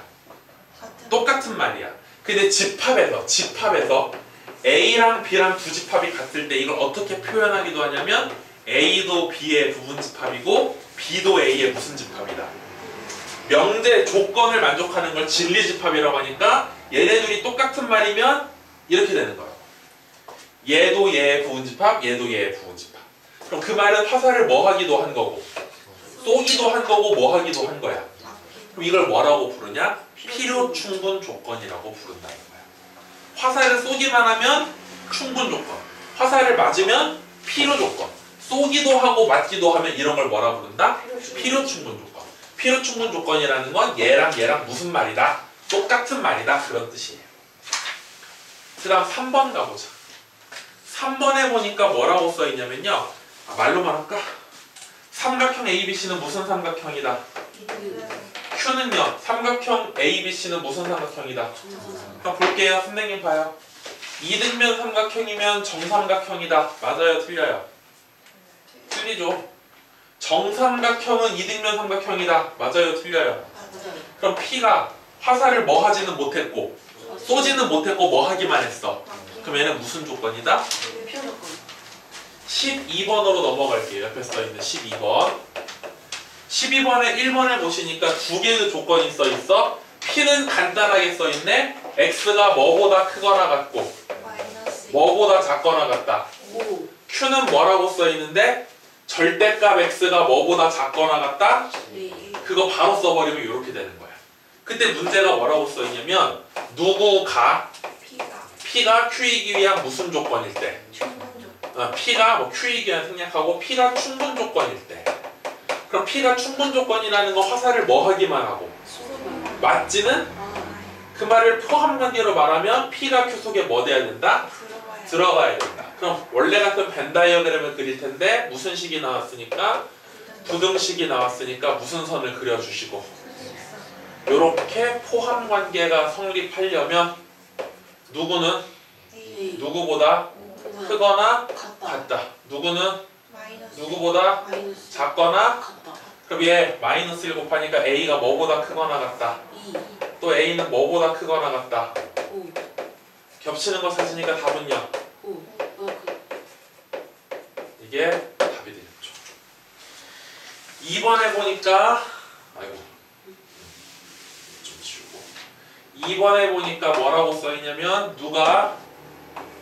같은 똑같은 말이야. 근데 집합에서 A랑 B랑 두 집합이 같을 때 이걸 어떻게 표현하기도 하냐면 A도 B의 부분 집합이고 B도 A의 무슨 집합이다. 명제 조건을 만족하는 걸 진리 집합이라고 하니까 얘네들이 똑같은 말이면 이렇게 되는 거예요. 얘도 얘의 부분 집합, 얘도 얘의 부분 집합. 그럼 그 말은 화살을 뭐 하기도 한 거고 쏘기도 한 거고 뭐 하기도 한 거야. 그럼 이걸 뭐라고 부르냐? 필요 충분 조건이라고 부른다는 거야. 화살을 쏘기만 하면 충분 조건, 화살을 맞으면 필요 조건, 쏘기도 하고 맞기도 하면 이런 걸 뭐라 부른다? 필요 충분 조건. 필요 충분 조건이라는 건 얘랑 무슨 말이다? 똑같은 말이다 그런 뜻이에요. 그 다음 3번 가보자. 3번에 보니까 뭐라고 써있냐면요, 말로만 할까? 삼각형 ABC는 무슨 삼각형이다? Q는요, 삼각형 ABC는 무슨 삼각형이다? 그럼 볼게요. 선생님 봐요. 이등변 삼각형이면 정삼각형이다. 맞아요? 틀려요? 틀리죠? 정삼각형은 이등변 삼각형이다. 맞아요? 틀려요? 맞아요. 그럼 P가 화살을 뭐 하지는 못했고 쏘지는 못했고 뭐 하기만 했어. 그럼 얘는 무슨 조건이다? 필요 조건. 12번으로 넘어갈게요. 옆에 써있는 12번. 12번에 1번을 보시니까 두 개의 조건이 써있어. P는 간단하게 써있네. X가 뭐보다 크거나 같고 뭐보다 작거나 같다. 오. Q는 뭐라고 써있는데 절대값 X가 뭐보다 작거나 같다? 네. 그거 바로 써버리면 이렇게 되는 거야. 그때 문제가 뭐라고 써있냐면 누구가 P가 Q이기 위한 무슨 조건일 때 P가 뭐 Q이기 위한 생략하고 P가 충분 조건일 때 그럼 P가 충분 조건이라는 거 화살을 뭐 하기만 하고 수고만. 맞지는 아. 그 말을 포함관계로 말하면 P가 Q 속에 뭐 돼야 된다? 들어가야 된다. 그럼 원래 같은 벤 다이어그램을 그릴 텐데 무슨 식이 나왔으니까 부등식이 나왔으니까 무슨 선을 그려주시고 이렇게 포함관계가 성립하려면 누구는 네. 누구보다 크거나 같다. 같다. 누구는 누구보다 마이너스. 작거나 같다. 그럼 얘 마이너스 1 곱하니까 A가 뭐보다 크거나 같다. 2. 또 A는 뭐보다 크거나 같다. 5. 겹치는 거 찾으니까 답은요. 5. 이게 답이 되겠죠. 2번에 보니까 아이고 좀 지우고 2번에 보니까 뭐라고 써있냐면 누가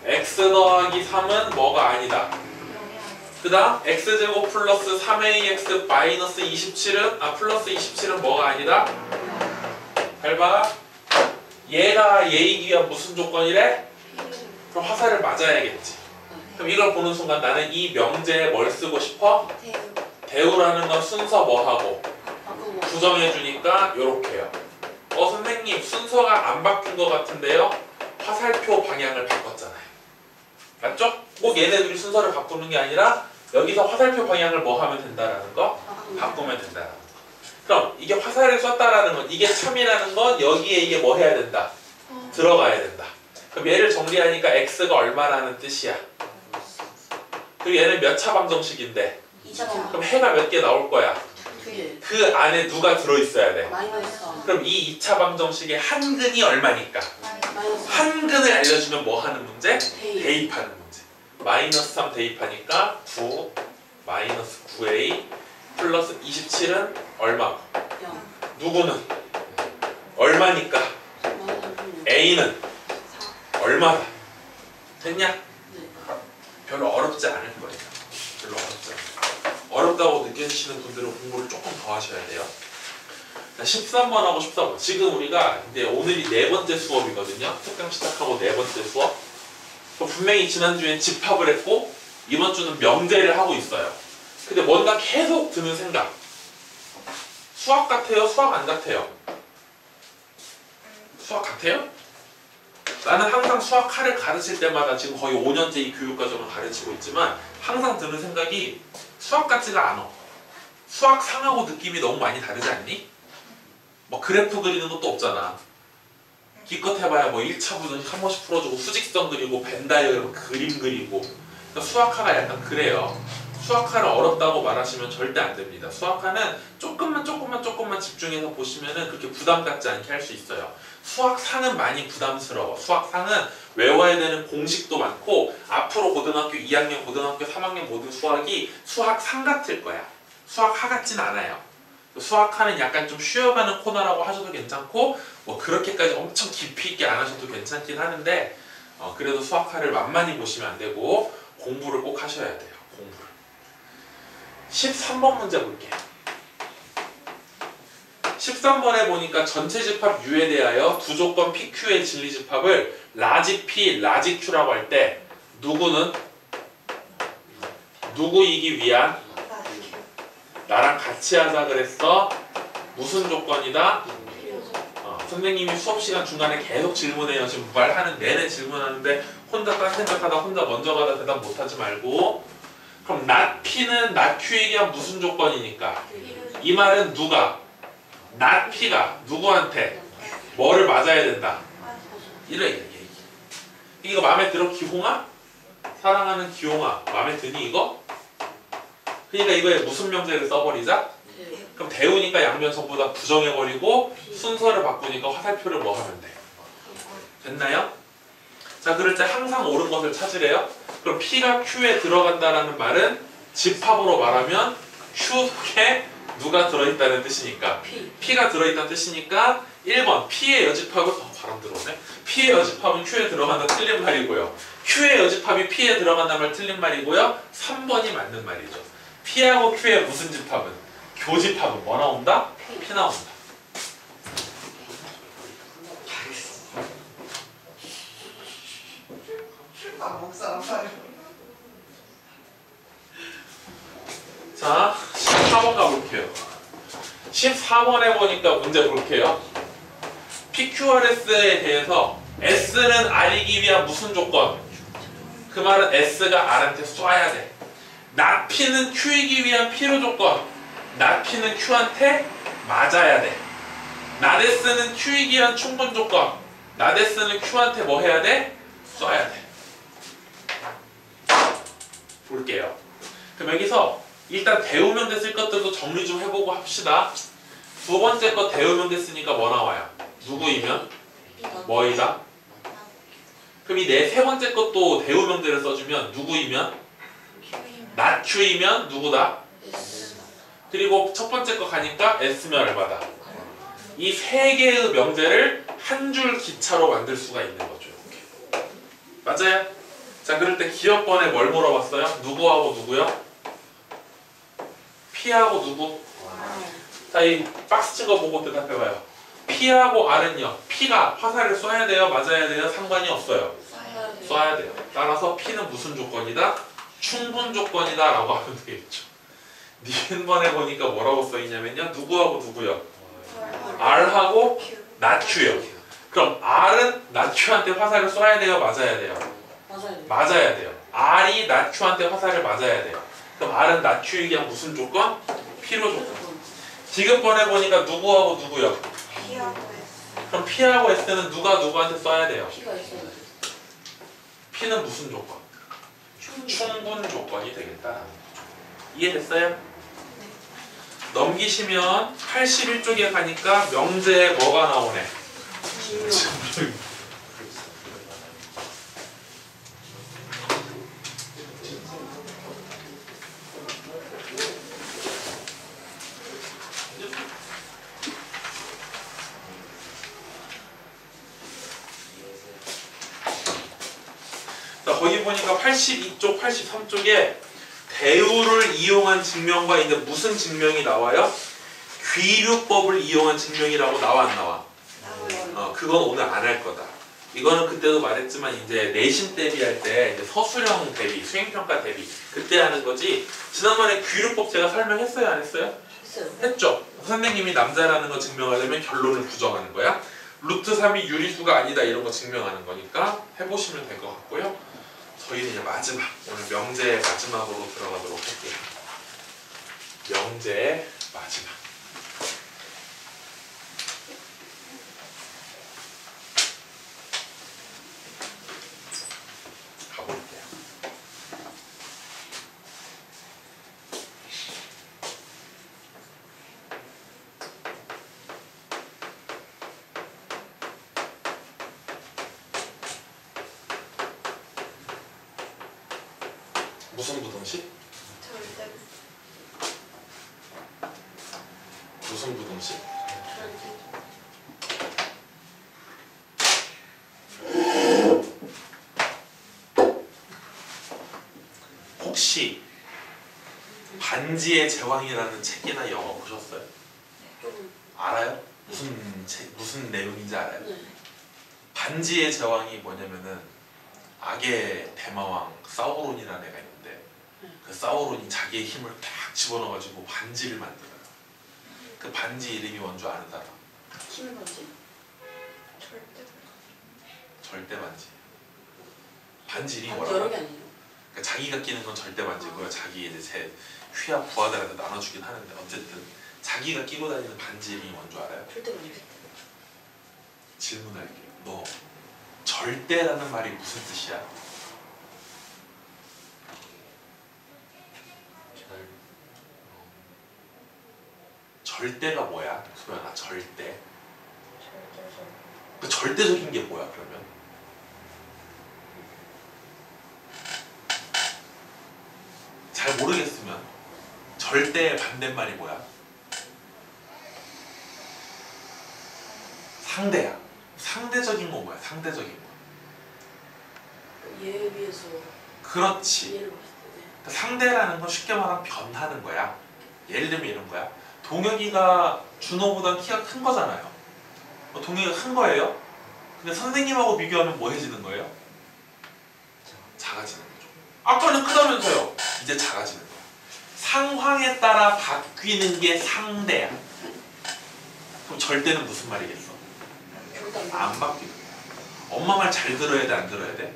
x 더하기 3은 뭐가 아니다. 그 다음 x제곱 플러스 3ax 마이너스 27은 플러스 27은 뭐가 아니다. 잘 봐. 얘가 얘이기 위한 무슨 조건이래? 그럼 화살을 맞아야겠지. 그럼 이걸 보는 순간 나는 이 명제에 뭘 쓰고 싶어? 대우라는 건 순서 뭐하고 부정해주니까 요렇게요. 선생님 순서가 안 바뀐 것 같은데요? 화살표 방향을 바꿨잖아요. 맞죠? 꼭 얘네들이 순서를 바꾸는 게 아니라 여기서 화살표 방향을 뭐 하면 된다라는 거? 바꾸면 된다라는 거. 그럼 이게 화살을 쐈다라는 건 이게 참이라는 건 여기에 이게 뭐 해야 된다? 들어가야 된다. 그럼 얘를 정리하니까 x가 얼마라는 뜻이야? 그리고 얘는 몇 차 방정식인데? 2차. 그럼 해가 몇 개 나올 거야? 2개. 그 안에 누가 들어있어야 돼? 마이너스. 그럼 이 2차 방정식의 한근이 얼마니까? 마이너스. 한근을 알려주면 뭐 하는 문제? 대입. 대입하는 문제. 마이너스 3 대입하니까 9 마이너스 9a 플러스 27은 얼마고? 0. 누구는? 얼마니까? a는 얼마다? 됐냐? 네. 별로 어렵지 않을 거예요. 별로 어렵지 않아요. 어렵다고 느껴지시는 분들은 공부를 조금 더 하셔야 돼요. 13번하고 14번. 지금 우리가 이제 오늘이 네 번째 수업이거든요. 특강 시작하고 네 번째 수업. 그럼 분명히 지난주엔 집합을 했고 이번 주는 명제를 하고 있어요. 근데 뭔가 계속 드는 생각. 수학 같아요? 수학 안 같아요? 수학 같아요? 나는 항상 수학화를 가르칠 때마다 지금 거의 5년째 이 교육과정을 가르치고 있지만 항상 드는 생각이 수학 같지가 않아. 수학상하고 느낌이 너무 많이 다르지 않니? 뭐 그래프 그리는 것도 없잖아. 기껏 해봐야 뭐 1차 부등식 한 번씩 풀어주고 수직선 그리고 벤 다이어그램 그림 그리고 그러니까 수학화가 약간 그래요. 수학화를 어렵다고 말하시면 절대 안 됩니다. 수학화는 조금만 집중해서 보시면은 그렇게 부담 갖지 않게 할 수 있어요. 수학상은 많이 부담스러워. 수학상은 외워야 되는 공식도 많고 앞으로 고등학교 2학년, 고등학교 3학년 모든 수학이 수학상 같을 거야. 수학화 같진 않아요. 수학하는 약간 좀 쉬어가는 코너라고 하셔도 괜찮고 뭐 그렇게까지 엄청 깊이 있게 안 하셔도 괜찮긴 하는데 그래도 수학화를 만만히 보시면 안 되고 공부를 꼭 하셔야 돼요. 공부를. 13번 문제 볼게요. 13번에 보니까 전체 집합 U에 대하여 두 조건 PQ의 진리 집합을 라지 P, 라지 Q라고 할 때 누구는 누구이기 위한 나랑 같이 하자 그랬어. 무슨 조건이다? 선생님이 수업 시간 중간에 계속 질문해요. 지금 말하는 내내 질문하는데 혼자 딴 생각하다 혼자 먼저 가다 대답 못하지 말고. 그럼 not P는 not Q에 대한 무슨 조건이니까? 이 말은 누가? not P가 누구한테 뭐를 맞아야 된다? 이래. 이거 마음에 들어 기홍아? 사랑하는 기홍아 마음에 드니 이거? 그러니까 이거에 무슨 명제를 써버리자? 그럼 대우니까 양변 전부 다 부정해버리고 순서를 바꾸니까 화살표를 뭐 하면 돼? 됐나요? 자, 그럴 때 항상 옳은 것을 찾으래요. 그럼 P가 Q에 들어간다라는 말은 집합으로 말하면 Q 속에 누가 들어있다는 뜻이니까 P. P가 들어있다는 뜻이니까 1번 P의 여집합은 바람 들어오네. P의 여집합은 Q에 들어간다 틀린 말이고요. Q의 여집합이 P에 들어간다는 말 틀린 말이고요. 3번이 맞는 말이죠. P하고 Q의 무슨 집합은? 교집합은 뭐 나온다? P 나온다. 자, 14번 가볼게요. 14번에 보니까 문제 볼게요. PQRS에 대해서 S는 R이기 위한 무슨 조건? 그 말은 S가 R한테 쏴야 돼. not P는 Q이기 위한 필요 조건. not P는 Q한테 맞아야 돼. not S는 Q이기 위한 충분 조건. not S는 Q한테 뭐 해야 돼? 쏴야 돼. 볼게요. 그럼 여기서 일단 대우명대 쓸 것들도 정리 좀 해보고 합시다. 두 번째 거 대우명대 쓰니까 뭐 나와요? 누구이면? 뭐이다? 그럼 이 세 번째 것도 대우명대를 써주면 누구이면? not Q이면 누구다? 그리고 첫 번째 거 가니까 S면 얼마다? 이 세 개의 명제를 한 줄 기차로 만들 수가 있는 거죠. 이렇게. 맞아요? 자, 그럴 때 기억번에 뭘 물어봤어요? 누구하고 누구요? P하고 누구? 자, 이 박스 친 거 보고 대답해봐요. P하고 R은요. P가 화살을 쏴야 돼요? 맞아야 돼요? 상관이 없어요. 쏴야 돼요. 따라서 P는 무슨 조건이다? 충분 조건이다 라고 하면 되겠죠. 니은번에 보니까 뭐라고 써있냐면요. 누구하고 누구요? R하고 not Q요. 그럼 R은 not Q한테 화살을 쏴야 돼요? 맞아야 돼요? 맞아야 돼요. R이 not Q한테 화살을 맞아야 돼요. 그럼 R은 not Q이기 위한 무슨 조건? 필요 조건. 지금번에 보니까 누구하고 누구요? 그럼 P하고 S는 누가 누구한테 쏴야 돼요? P는 무슨 조건? 충분 조건이 되겠다. 이해됐어요? 넘기시면 81쪽에 가니까 명제에 뭐가 나오네? 거기 보니까 82쪽, 83쪽에 대우를 이용한 증명과 있는데 무슨 증명이 나와요? 귀류법을 이용한 증명이라고 나와 안 나와? 그건 오늘 안 할 거다. 이거는 그때도 말했지만 이제 내신 대비할 때 이제 서술형 대비, 수행평가 대비 그때 하는 거지. 지난번에 귀류법 제가 설명했어요, 안 했어요? 했죠. 선생님이 남자라는 거 증명하려면 결론을 부정하는 거야. 루트 3이 유리수가 아니다 이런 거 증명하는 거니까 해보시면 될 것 같고요. 저희는 이제 마지막, 오늘 명제 마지막으로 들어가도록 할게요. 명제 마지막. 가볼게요. 무슨 부등식? 무슨 부등식? 혹시 반지의 제왕이라는 책이나 영화 보셨어요? 알아요? 무슨 내용인지 알아요? 반지의 제왕이 뭐냐면은 악의 대마왕 사우론이라는 애가 있는데 그 사우론이 자기의 힘을 딱 집어넣어가지고 반지를 만들어요. 그 반지 이름이 뭔 줄 아는 사람? 힘을 반지. 절대 반지. 반지 이름이 반지 뭐라고? 여러 개 아니에요? 그러니까 자기가 끼는 건 절대 반지고요. 자기 이제 제 휘하 부하들한테 나눠주긴 하는데 어쨌든 자기가 끼고 다니는 반지 이름이 뭔 줄 알아요? 절대 반지. 질문할게요. 너 절대라는 말이 무슨 뜻이야? 절대가 뭐야? 소연아, 절대. 그 절대적인 게 뭐야 그러면? 잘 모르겠으면 절대의 반대말이 뭐야? 상대야. 상대적인 건 뭐야? 상대적인 거. 얘에 비해서 그렇지. 얘를 봤을 때 그러니까 상대라는 건 쉽게 말하면 변하는 거야. 예를 들면 이런 거야. 동혁이가 준호보다 키가 큰 거잖아요. 동혁이가 큰 거예요. 근데 선생님하고 비교하면 뭐 해지는 거예요? 작아지는 거죠. 아까는 크다면서요. 이제 작아지는 거야. 상황에 따라 바뀌는 게 상대야. 그럼 절대는 무슨 말이겠어? 안 바뀌는 거야. 엄마 말 잘 들어야 돼, 안 들어야 돼?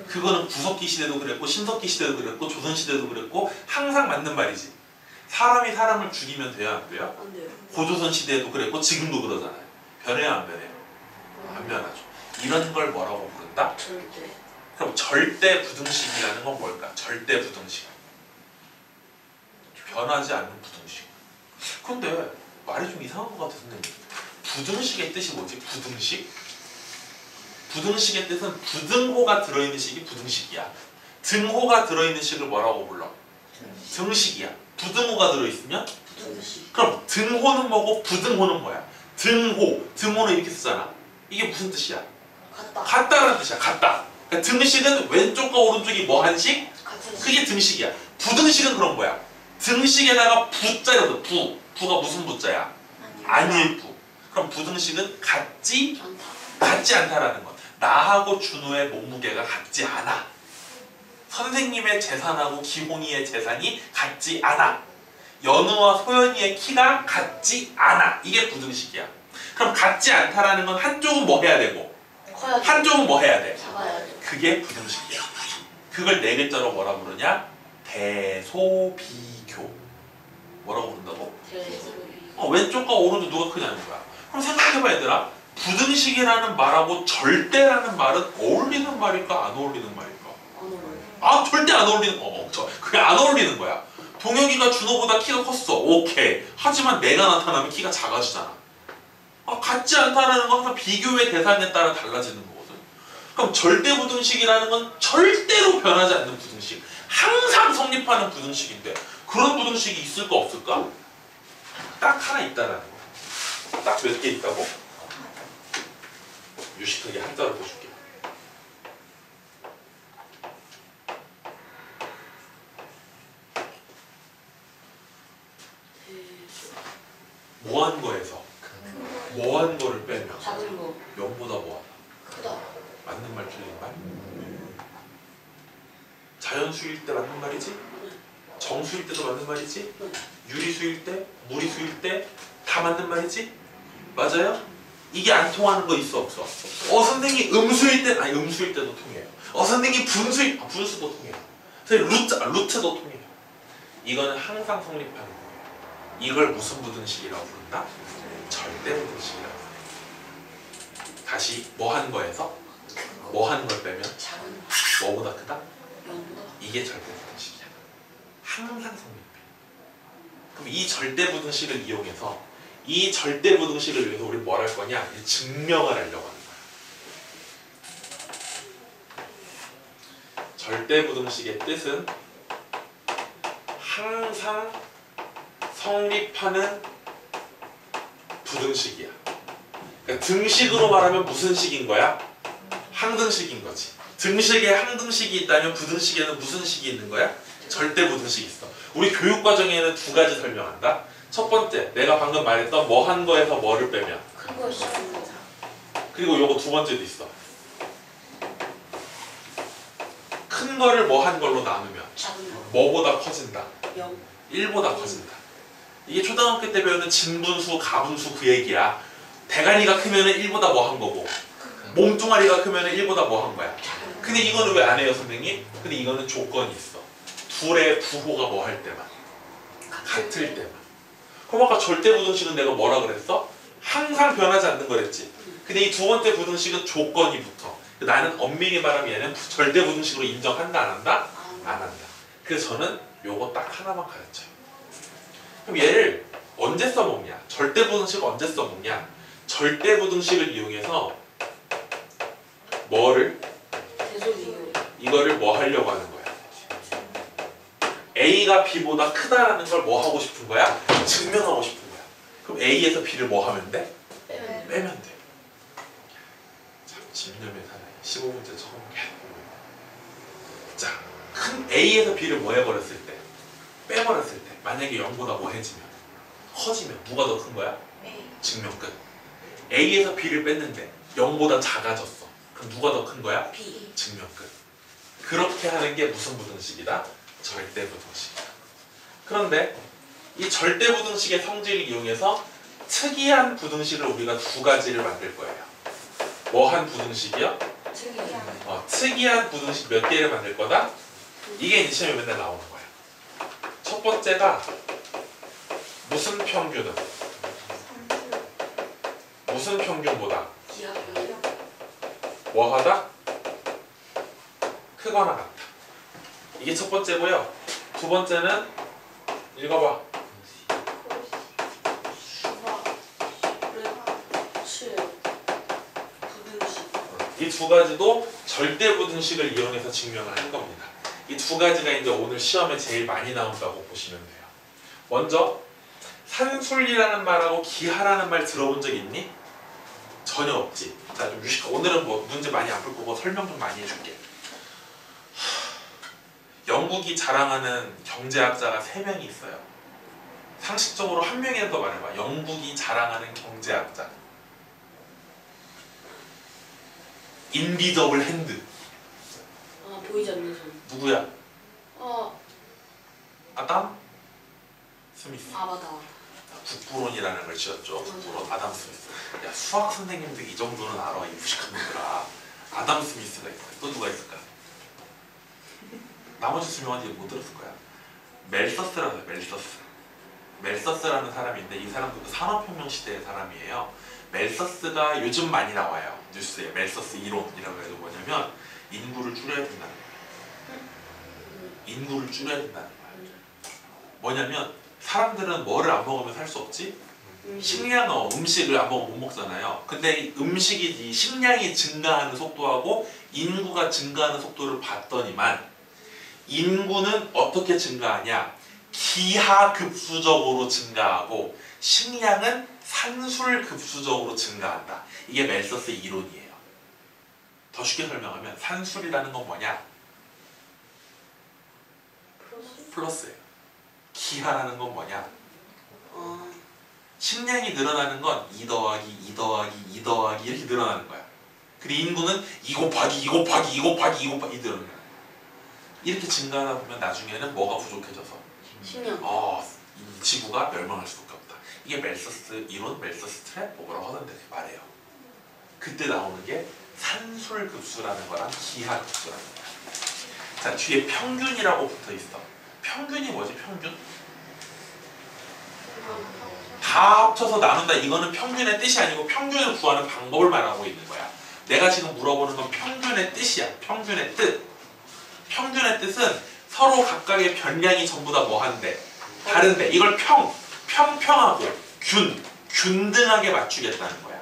그거는 구석기 시대도 그랬고 신석기 시대도 그랬고 조선 시대도 그랬고 항상 맞는 말이지. 사람이 사람을 죽이면 돼요, 안 돼요? 안 돼요. 고조선 시대도 그랬고 지금도 그러잖아요. 변해요, 안 변해요? 안 변하죠. 이런 걸 뭐라고 부른다? 절대. 그럼 절대 부등식이라는 건 뭘까? 절대 부등식. 변하지 않는 부등식. 근데 말이 좀 이상한 것 같아, 선생님. 부등식의 뜻이 뭐지? 부등식? 부등식의 뜻은 부등호가 들어있는 식이 부등식이야. 등호가 들어있는 식을 뭐라고 불러? 등식이야. 부등호가 들어있으면? 부등식. 그럼 등호는 뭐고 부등호는 뭐야? 등호, 등호는 이렇게 쓰잖아. 이게 무슨 뜻이야? 같다. 같다라는 뜻이야. 같다. 그러니까 등식은 왼쪽과 오른쪽이 뭐 한식? 같은 식. 그게 등식이야. 부등식은 그런 거야. 등식에다가 부자거든. 부가 무슨 부자야? 아닐 부. 그럼 부등식은 같지 않다라는 것. 나하고 준호의 몸무게가 같지 않아. 선생님의 재산하고 기홍이의 재산이 같지 않아. 연우와 소연이의 키가 같지 않아. 이게 부등식이야. 그럼 같지 않다라는 건 한쪽은 뭐 해야 되고 커야 돼. 한쪽은 뭐 해야 돼? 작아야 돼. 그게 부등식이야. 그걸 네 글자로 뭐라 부르냐? 대소비교. 뭐라고 부른다고? 대소비. 왼쪽과 오른쪽 누가 크냐는 거야. 그럼 생각해봐 얘들아. 부등식이라는 말하고 절대라는 말은 어울리는 말일까 안 어울리는 말일까? 안 어울려. 아 절대 안 어울리는 그게 안 어울리는 거야. 동혁이가 준호보다 키가 컸어. 오케이. 하지만 내가 나타나면 키가 작아지잖아. 같지 않다라는 건 항상 비교의 대상에 따라 달라지는 거거든. 그럼 절대 부등식이라는 건 절대로 변하지 않는 부등식. 항상 성립하는 부등식인데 그런 부등식이 있을까 없을까? 딱 하나 있다라는 거. 딱 몇 개 있다고? 유식하게 한자로 보여줄게. 뭐한 거에서 뭐한 거를 빼면 작은 거. 0보다 뭐하다. 크다. 맞는 말 틀린 말? 자연수일 때 맞는 말이지? 정수일 때도 맞는 말이지? 유리수일 때? 무리수일 때? 다 맞는 말이지? 맞아요? 이게 안 통하는 거 있어 없어? 선생님 음수일 때 아니 음수일 때도 통해요. 선생님 분수도 통해요. 선생님 루트도 통해요. 이거는 항상 성립하는 거예요. 이걸 무슨 부등식이라고 부른다? 절대 부등식이라고 해요. 다시 뭐 한 거에서 뭐 하는 걸 빼면 작은 뭐보다 크다? 0보다. 이게 절대 부등식이야. 항상 성립해. 그럼 이 절대 부등식을 이용해서 이 절대 부등식을 위해서 우리 뭘 할 거냐? 증명을 하려고 하는 거야. 절대 부등식의 뜻은 항상 성립하는 부등식이야. 그러니까 등식으로 말하면 무슨 식인 거야? 항등식인 거지. 등식에 항등식이 있다면 부등식에는 무슨 식이 있는 거야? 절대 부등식이 있어. 우리 교육과정에는 두 가지 설명한다. 첫 번째, 내가 방금 말했던 뭐 한 거에서 뭐를 빼면 큰 거, 작은 거. 그리고 요거 두 번째도 있어. 큰 거를 뭐 한 걸로 나누면 작은 거. 뭐보다 커진다. 0. 1보다 커진다. 이게 초등학교 때 배우는 진분수, 가분수 그 얘기야. 대가리가 크면은 1보다 뭐 한 거고 몸뚱아리가 크면은 1보다 뭐 한 거야. 근데 이거는 왜 안 해요, 선생님? 근데 이거는 조건이 있어. 둘의 부호가 뭐 할 때만. 같을 때만. 그럼 아까 절대 부등식은 내가 뭐라 그랬어? 항상 변하지 않는 거랬지. 근데 이 두 번째 부등식은 조건이 붙어. 나는 엄밀히 말하면 얘는 절대 부등식으로 인정한다 안 한다? 안 한다. 그래서 저는 요거 딱 하나만 가르쳐요. 그럼 얘를 언제 써먹냐? 절대 부등식을 언제 써먹냐? 절대 부등식을 이용해서 뭐를? 대소비교. 이거를 뭐 하려고 하는 거야? A가 B보다 크다라는 걸 뭐 하고 싶은 거야? 증명하고 싶은 거야. 그럼 A에서 B를 뭐 하면 돼? 빼면 빼면 돼. 집념의 사나이 15문제 처음 계속. 자, 큰 A에서 B를 뭐 해버렸을 때? 빼버렸을 때 만약에 0보다 뭐 해지면? 커지면 누가 더 큰 거야? A. 증명 끝. A에서 B를 뺐는데 0보다 작아졌어. 그럼 누가 더 큰 거야? B. 증명 끝. 그렇게 하는 게 무슨 부등식이다? 절대부등식이다. 그런데 이 절대부등식의 성질을 이용해서 특이한 부등식을 우리가 두 가지를 만들 거예요. 뭐한 부등식이요? 특이한. 특이한 부등식 몇 개를 만들 거다? 이게 이제 시험에 맨날 나오는 거야. 첫 번째가 무슨 평균은? 무슨 평균보다 기하별요. 뭐하다? 크거나 같다. 이게 첫 번째고요. 두 번째는 읽어봐. 수박. 칠. 부등식. 이 두 가지도 절대부등식을 이용해서 증명을 한 겁니다. 이 두 가지가 이제 오늘 시험에 제일 많이 나온다고 보시면 돼요. 먼저 산술이라는 말하고 기하라는 말 들어본 적 있니? 전혀 없지. 자, 좀 오늘은 뭐 문제 많이 안 풀 거고 설명 좀 많이 해줄게. 영국이 자랑하는 경제학자가 3명이 있어요. 상식적으로 한 명이라도 말해봐. 영국이 자랑하는 경제학자. 인비저블 핸드. 아 보이지 않는 손. 누구야? 아담 스미스. 아 맞아. 국부론이라는 걸 지었죠. 국부론 아담 스미스. 야, 수학 선생님들 이 정도는 알아. 이 무식한 놈들아. 아담 스미스가 있어. 또 누가 있을까? 나머지 2명한테 못 들었을 거야. 멜서스라고 해요. 멜서스라는 사람인데 이 사람도 그 산업혁명 시대의 사람이에요. 멜서스가 요즘 많이 나와요. 뉴스에. 멜서스 이론이라고 해서 뭐냐면 인구를 줄여야 된다는 거야. 인구를 줄여야 된다는 거야. 뭐냐면 사람들은 뭐를 안 먹으면 살 수 없지? 식량어, 음식을 안 먹으면 못 먹잖아요. 근데 이 음식이 이 식량이 증가하는 속도하고 인구가 증가하는 속도를 봤더니만 인구는 어떻게 증가하냐? 기하급수적으로 증가하고 식량은 산술급수적으로 증가한다. 이게 멜서스의 이론이에요. 더 쉽게 설명하면 산술이라는 건 뭐냐? 플러스예요. 기하라는 건 뭐냐? 식량이 늘어나는 건 2 더하기 2 더하기 2 더하기 이렇게 늘어나는 거야. 근데 인구는 2 곱하기 2 곱하기 2 곱하기 2 곱하기 늘어나는 거야. 이렇게 증가하다 보면 나중에는 뭐가 부족해져서 식량. 이 지구가 멸망할 수밖에 없다. 이게 멜서스 이론, 멜서스 트랩 뭐라고 하던데 말해요. 그때 나오는 게 산술급수라는 거랑 기하급수라는 거야. 자, 뒤에 평균이라고 붙어 있어. 평균이 뭐지? 평균? 다 합쳐서 나눈다. 이거는 평균의 뜻이 아니고 평균을 구하는 방법을 말하고 있는 거야. 내가 지금 물어보는 건 평균의 뜻이야. 평균의 뜻. 평균의 뜻은 서로 각각의 변량이 전부 다 뭐한데? 다른데 이걸 평평하고 균등하게 맞추겠다는 거야.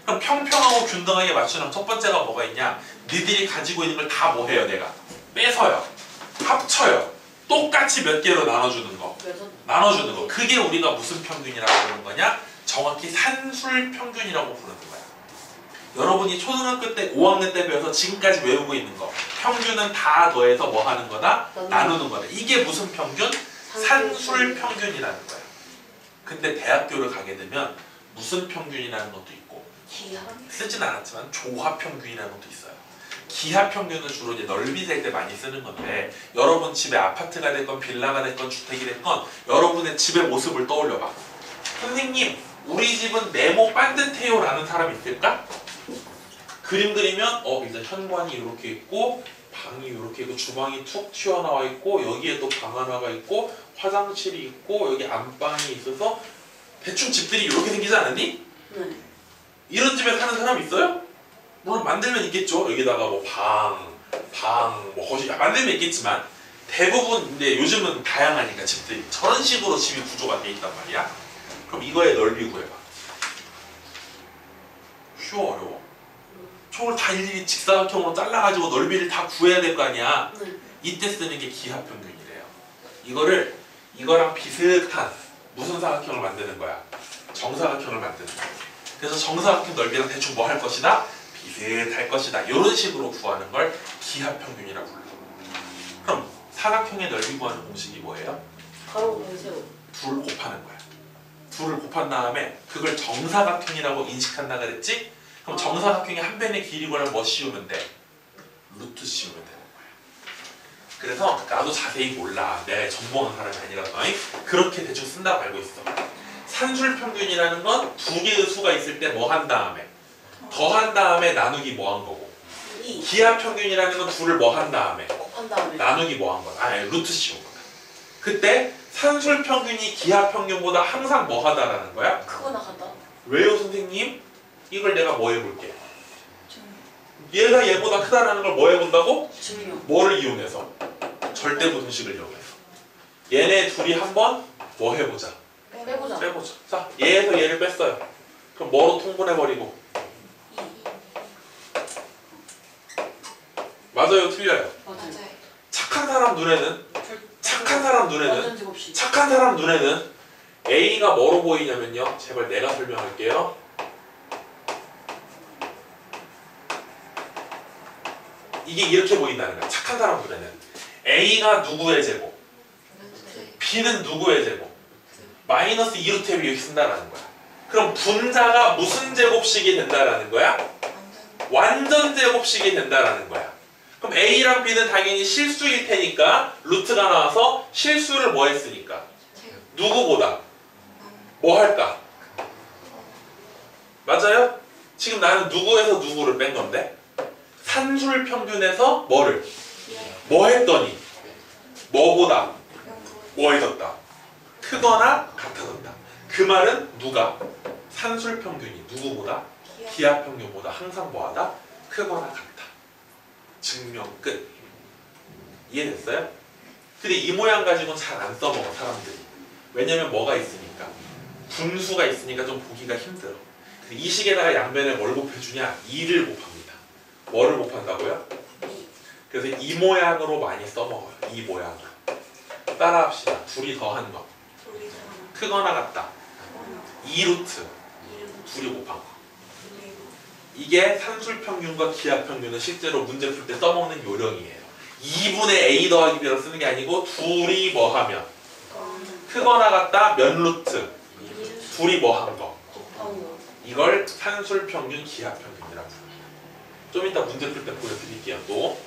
그럼 평평하고 균등하게 맞추는 첫 번째가 뭐가 있냐? 니들이 가지고 있는 걸 다 뭐 해요? 내가 뺏어요. 합쳐요. 똑같이 몇 개로 나눠주는 거. 나눠주는 거. 그게 우리가 무슨 평균이라고 부르는 거냐? 정확히 산술 평균이라고 부르는 거야. 여러분이 초등학교 때 5학년 때 배워서 지금까지 외우고 있는 거. 평균은 다 더해서 뭐 하는 거다? 나누는 거다. 이게 무슨 평균? 산술 평균이라는 거야. 근데 대학교를 가게 되면 무슨 평균이라는 것도 있고 쓰진 않았지만 조합 평균이라는 것도 있어요. 기하 평균은 주로 이제 넓이 셀 때 많이 쓰는 건데 여러분 집에 아파트가 됐건 빌라가 됐건 주택이 됐건 여러분의 집의 모습을 떠올려봐. 선생님 우리 집은 네모 반듯해요 라는 사람 있을까? 그림 그리면 일단 현관이 이렇게 있고 방이 이렇게 있고 주방이 툭 튀어나와 있고 여기에 또 방 하나가 있고 화장실이 있고 여기 안방이 있어서 대충 집들이 이렇게 생기지 않았니? 네. 이런 집에 사는 사람 있어요? 물론 만들면 있겠죠. 여기다가 뭐 뭐 거실 만들면 있겠지만 대부분 근데 요즘은 다양하니까 집들이 저런 식으로 집이 구조가 돼 있단 말이야. 그럼 이거의 넓이 구해봐. 쉬워 어려워? 저걸 다 일일이 직사각형으로 잘라가지고 넓이를 다 구해야 될 거 아니야. 네. 이때 쓰는 게 기하평균이래요. 이거랑 비슷한 무슨 사각형을 만드는 거야? 정사각형을 만드는 거야. 그래서 정사각형 넓이랑 대충 뭐 할 것이다? 비슷할 것이다. 이런 식으로 구하는 걸 기하평균이라고 불러요. 그럼 사각형의 넓이 구하는 공식이 뭐예요? 가로 공 세로. 둘 곱하는 거야. 둘을 곱한 다음에 그걸 정사각형이라고 인식한다 그랬지? 그럼 정사각형의 한 변의 길이 구하려면 뭐 씌우면 돼? 루트 씌우면 되는 거야. 그래서 나도 자세히 몰라. 내가 전공한 사람이 아니라서 그렇게 대충 쓴다고 알고 있어. 산술평균이라는 건 두 개의 수가 있을 때 뭐 한 다음에 더한 다음에 나누기 뭐 한 거고, 기하평균이라는 건 둘을 뭐 한 다음에 곱한 다음에 나누기 뭐 한 거야. 아니 루트 씌운 거야. 그때 산술평균이 기하평균보다 항상 뭐 하다라는 거야? 크거나 같다. 왜요 선생님? 이걸 내가 뭐 해볼게? 얘가 얘보다 크다라는 걸 뭐 해본다고? 증명. 뭐를 이용해서? 절대부등식을 이용해서. 얘네 둘이 한번 뭐 해보자? 빼보자. 빼보자. 자, 얘에서 얘를 뺐어요. 그럼 뭐로 통분해버리고? 2. 맞아요, 틀려요? 맞아요. 착한 사람 눈에는 완전 제곱식. 착한 사람 눈에는 A가 뭐로 보이냐면요. 제발 내가 설명할게요. 이게 이렇게 보인다는 거야. 착한 사람 눈에는 A가 누구의 제곱, B는 누구의 제곱, 마이너스 2루트 앱을 여기 쓴다라는 거야. 그럼 분자가 무슨 제곱식이 된다라는 거야? 완전 제곱식이 된다라는 거야. 그럼 A랑 B는 당연히 실수일 테니까 루트가 나와서 실수를 뭐 했으니까? 누구보다 뭐 할까? 맞아요? 지금 나는 누구에서 누구를 뺀 건데? 산술평균에서 뭐를? 뭐 했더니? 뭐보다? 뭐 해졌다? 크거나 같아졌다. 그 말은 누가? 산술평균이 누구보다? 기하평균보다 항상 뭐하다? 크거나 같다. 증명 끝. 이해됐어요? 근데 이 모양 가지고는 잘 안 써먹어 사람들이. 왜냐면 뭐가 있으니까, 분수가 있으니까 좀 보기가 힘들어. 이 식에다가 양변에 뭘 곱해주냐? 2를 곱합니다. 뭐를 곱한다고요? 그래서 이 모양으로 많이 써먹어요. 이 모양으로. 따라합시다. 둘이 더한 거. 크거나 같다. 2루트. 둘이 곱한 거. 이게 산술평균과 기하평균은 실제로 문제 풀 때 써먹는 요령이에요. 2분의 A 더하기 B로 쓰는 게 아니고 둘이 뭐 하면 크거나 같다 몇 루트 둘이 뭐 한 거. 이걸 산술평균 기하평균이라고 불러요. 좀 이따 문제 풀 때 보여드릴게요. 또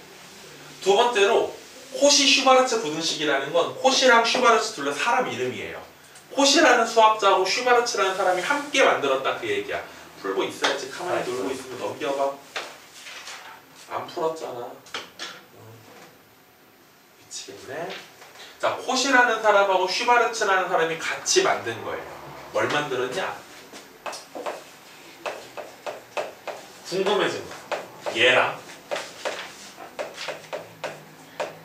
두 번째로 코시 슈바르츠 부등식이라는 건 코시랑 슈바르츠 둘 다 사람 이름이에요. 코시라는 수학자하고 슈바르츠라는 사람이 함께 만들었다 그 얘기야. 풀고 있어야지. 가만히 놀고 있으면 넘겨봐. 안 풀었잖아. 미치겠네. 자, 코시라는 사람하고 슈바르츠라는 사람이 같이 만든 거예요. 뭘 만들었냐? 궁금해진 거. 얘랑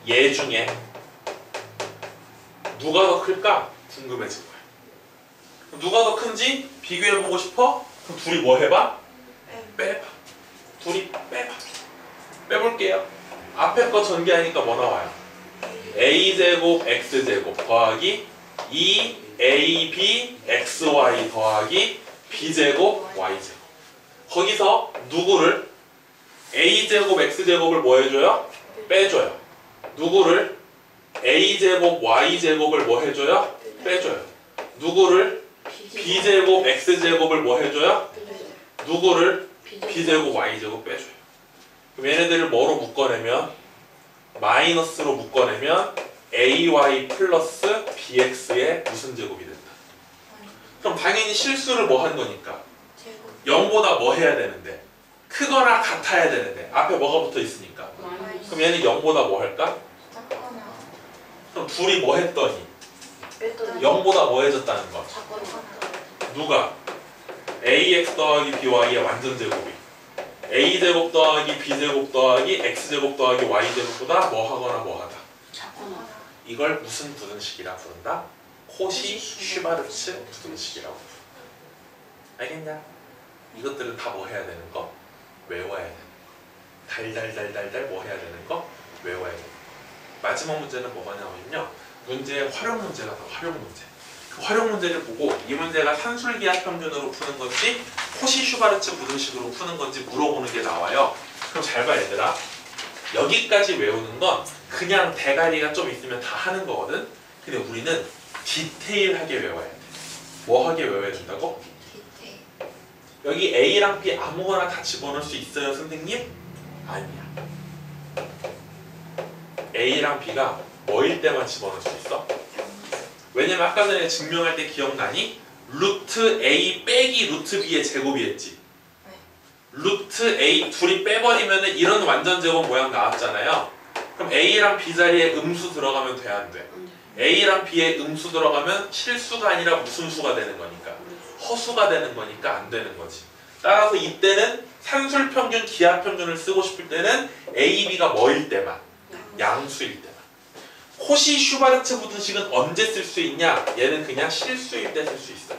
얘 중에 누가 더 클까? 궁금해진 거야. 누가 더 큰지 비교해보고 싶어? 그럼 둘이 뭐 해봐? 빼봐. 둘이 빼봐. 빼볼게요. 앞에 거 전개하니까 뭐 나와요? a제곱 x제곱 더하기 2ab xy 더하기 b제곱 y제곱. 거기서 누구를? a제곱 x제곱을 뭐 해줘요? 빼줘요. 누구를? a제곱 y제곱을 뭐 해줘요? 빼줘요. 누구를? b제곱 x제곱을 뭐 해줘요? 누구를? b제곱 y제곱 빼줘요. 그럼 얘네들을 뭐로 묶어내면? 마이너스로 묶어내면 ay 플러스 bx의 무슨 제곱이 된다. 그럼 당연히 실수를 뭐 한 거니까 0보다 뭐 해야 되는데? 크거나 같아야 되는데 앞에 뭐가 붙어 있으니까. 그럼 얘는 0보다 뭐 할까? 그럼 둘이 뭐 했더니? 0보다 뭐 해졌다는 거. 누가? ax 더하기 by의 완전 제곱이 a제곱 더하기 b제곱 더하기 x제곱 더하기 y제곱보다 뭐 하거나 뭐 하다. 이걸 무슨 부등식이라 부른다? 코시 슈바르츠 부등식이라고 부른다. 알겠냐? 이것들은 다 뭐 해야 되는 거? 외워야 돼. 달달달달달 뭐 해야 되는 거? 외워야 돼. 마지막 문제는 뭐가 나오냐면요. 문제의 활용 문제가 더 활용 문제. 그 활용 문제를 보고 이 문제가 산술기하 평균으로 푸는 건지 코시-슈바르츠 부등식으로 푸는 건지 물어보는 게 나와요. 그럼 잘 봐 얘들아. 여기까지 외우는 건 그냥 대가리가 좀 있으면 다 하는 거거든. 근데 우리는 디테일하게 외워야 돼. 뭐 하게 외워야 된다고? 디테일. 여기 A랑 B 아무거나 다 집어넣을 수 있어요 선생님? 아니야. A랑 B가 뭐일 때만 집어넣을 수 있어? 왜냐면 아까 전에 증명할 때 기억나니? 루트 A 빼기 루트 B의 제곱이 했지. 루트 A 둘이 빼버리면 이런 완전 제곱 모양 나왔잖아요. 그럼 A랑 B 자리에 음수 들어가면 돼 안 돼? A랑 B에 음수 들어가면 실수가 아니라 무슨 수가 되는 거니까? 허수가 되는 거니까 안 되는 거지. 따라서 이때는 산술평균, 기하평균을 쓰고 싶을 때는 A, B가 뭐일 때만? 양수일 때만. 코시-슈바르츠 부등식은 언제 쓸 수 있냐? 얘는 그냥 실수일 때 쓸 수 있어요.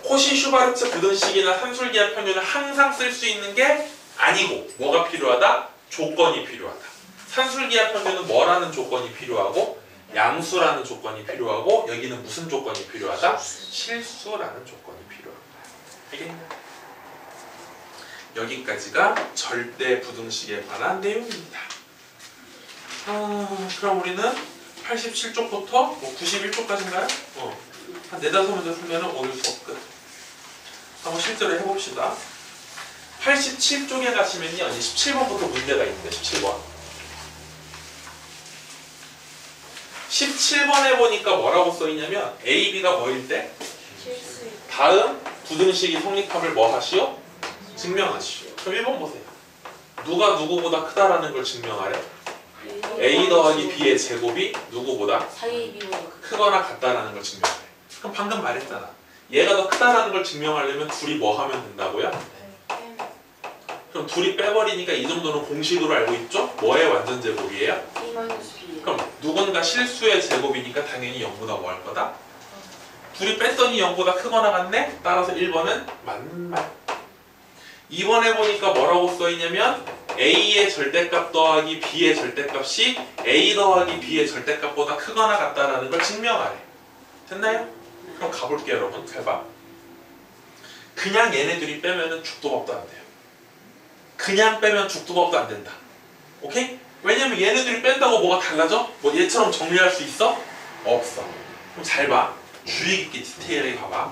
코시-슈바르츠 부등식이나 산술기하평균은 항상 쓸 수 있는 게 아니고 뭐가 필요하다? 조건이 필요하다. 산술기하평균은 뭐라는 조건이 필요하고 양수라는 조건이 필요하고 여기는 무슨 조건이 필요하다? 실수라는 조건이 필요하다. 알겠냐? 여기까지가 절대 부등식에 관한 내용입니다. 그럼 우리는 87쪽부터 뭐 91쪽까지인가요? 한 4-5문제 풀면 오늘 수업 끝. 한번 실제로 해봅시다. 87쪽에 가시면요, 이제 17번부터 문제가 있는데 17번. 17번에 보니까 뭐라고 써있냐면 A, B가 뭐일 때? 실수. 다음 부등식이 성립함을 뭐 하시오? 증명하시오. 그럼 1번 보세요. 누가 누구보다 크다라는 걸 증명하래? A 더하기 B의 제곱이 누구보다 사이 B보다 크거나 같다라는 걸 증명하래. 그럼 방금 말했잖아. 얘가 더 크다라는 걸 증명하려면 둘이 뭐 하면 된다고요? 그럼 둘이 빼버리니까 이 정도는 공식으로 알고 있죠? 뭐의 완전 제곱이에요? A-B. 그럼 누군가 실수의 제곱이니까 당연히 0보다 뭐 할 거다? 둘이 뺐더니 0보다 크거나 같네? 따라서 1번은 맞는 말. 2번에 보니까 뭐라고 써있냐면 A의 절대값 더하기 B의 절대값이 A 더하기 B의 절대값보다 크거나 같다라는 걸 증명하래. 됐나요? 그럼 가볼게요 여러분. 잘 봐. 그냥 얘네들이 빼면은 죽도 밥도 안 돼요. 그냥 빼면 죽도 밥도 안 된다. 오케이? 왜냐면 얘네들이 뺀다고 뭐가 달라져? 뭐 얘처럼 정리할 수 있어? 없어. 그럼 잘 봐. 주의 깊게 디테일하게 봐봐.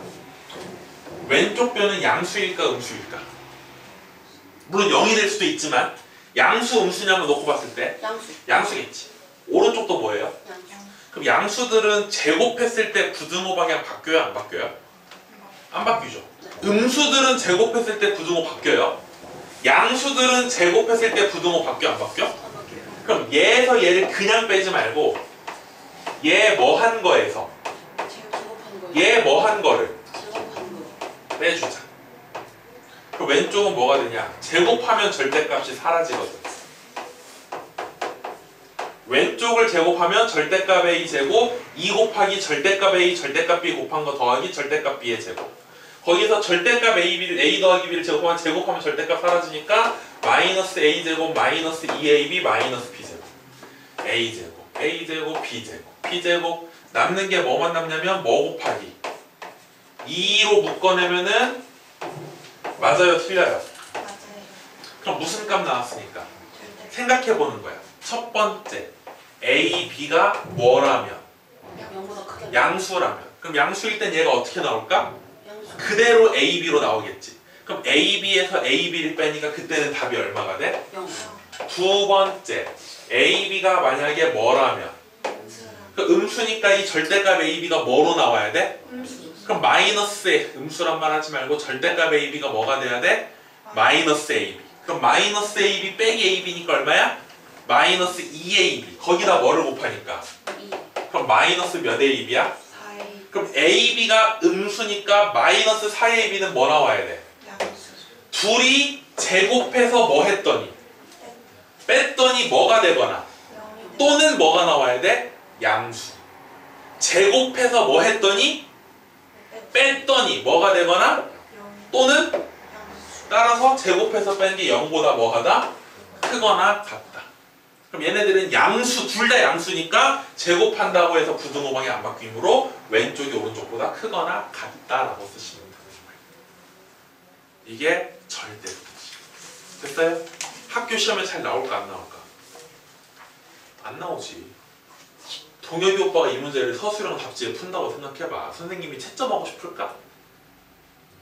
왼쪽 뼈는 양수일까 음수일까? 물론 0이 될 수도 있지만 양수 음수냐고 놓고 봤을 때 양수. 양수겠지. 오른쪽도 뭐예요? 양수. 그럼 양수들은 제곱했을 때 부등호 방향 바뀌어요? 안 바뀌어요? 안 바뀌죠. 음수들은 제곱했을 때 부등호 바뀌어요? 양수들은 제곱했을 때 부등호 바뀌어? 안 바뀌어? 그럼 얘에서 얘를 그냥 빼지 말고 얘 뭐 한 거에서 제곱한 거. 얘 뭐 한 거를 제곱한 거. 빼주자. 그럼 왼쪽은 뭐가 되냐? 제곱하면 절대값이 사라지거든. 왼쪽을 제곱하면 절대값 A 제곱 2 곱하기 절대값 A 절대값 B 곱한 거 더하기 절대값 B의 제곱. 거기서 절대값 A 더하기 B를 제곱하면 절대값 사라지니까 마이너스 A 제곱 마이너스 2AB 마이너스 B 제곱. A 제곱 B 제곱 B 제곱 남는 게 뭐만 남냐면 뭐 곱하기 2로 묶어내면은 맞아요 틀려요? 맞아요. 그럼 무슨 값 나왔으니까 생각해보는 거야. 첫 번째 A, B가 뭐라면? 영보다 크게. 양수라면. 그럼 양수일 땐 얘가 어떻게 나올까? 양수. 그대로 A, B로 나오겠지. 그럼 A, B에서 A, B를 빼니까 그때는 답이 얼마가 돼? 0. 두 번째 A, B가 만약에 뭐라면? 그 음수니까 이 절대값 A, B가 뭐로 나와야 돼? 음수. 그럼 마이너스에 음수란 말 하지 말고 절대값 A, B가 뭐가 돼야 돼? 마이너스 A, B. 그럼 마이너스 A, B 빼기 A, B니까 얼마야? 마이너스 2A, B. 거기다 뭐를 곱하니까? 2. 그럼 마이너스 몇 A, B야? 4A 그럼 A, B가 음수니까 마이너스 4A, B는 뭐 나와야 돼? 양수. 둘이 제곱해서 뭐 했더니? 뺐더니 뭐가 되거나 0이 또는 뭐가 나와야 돼? 양수. 제곱해서 뭐 했더니? 뺐더니 뭐가 되거나 0이 또는 양수. 따라서 제곱해서 뺀 게 0보다 뭐하다? 크거나 같다. 그럼 얘네들은 양수, 둘 다 양수니까 제곱한다고 해서 부등호방이 안 바뀌므로 왼쪽이 오른쪽보다 크거나 같다라고 쓰시면 되는 거예요. 이게 절대값이. 됐어요? 학교 시험에 잘 나올까 안 나올까? 안 나오지. 동엽이 오빠가 이 문제를 서술형 답지에 푼다고 생각해봐. 선생님이 채점하고 싶을까?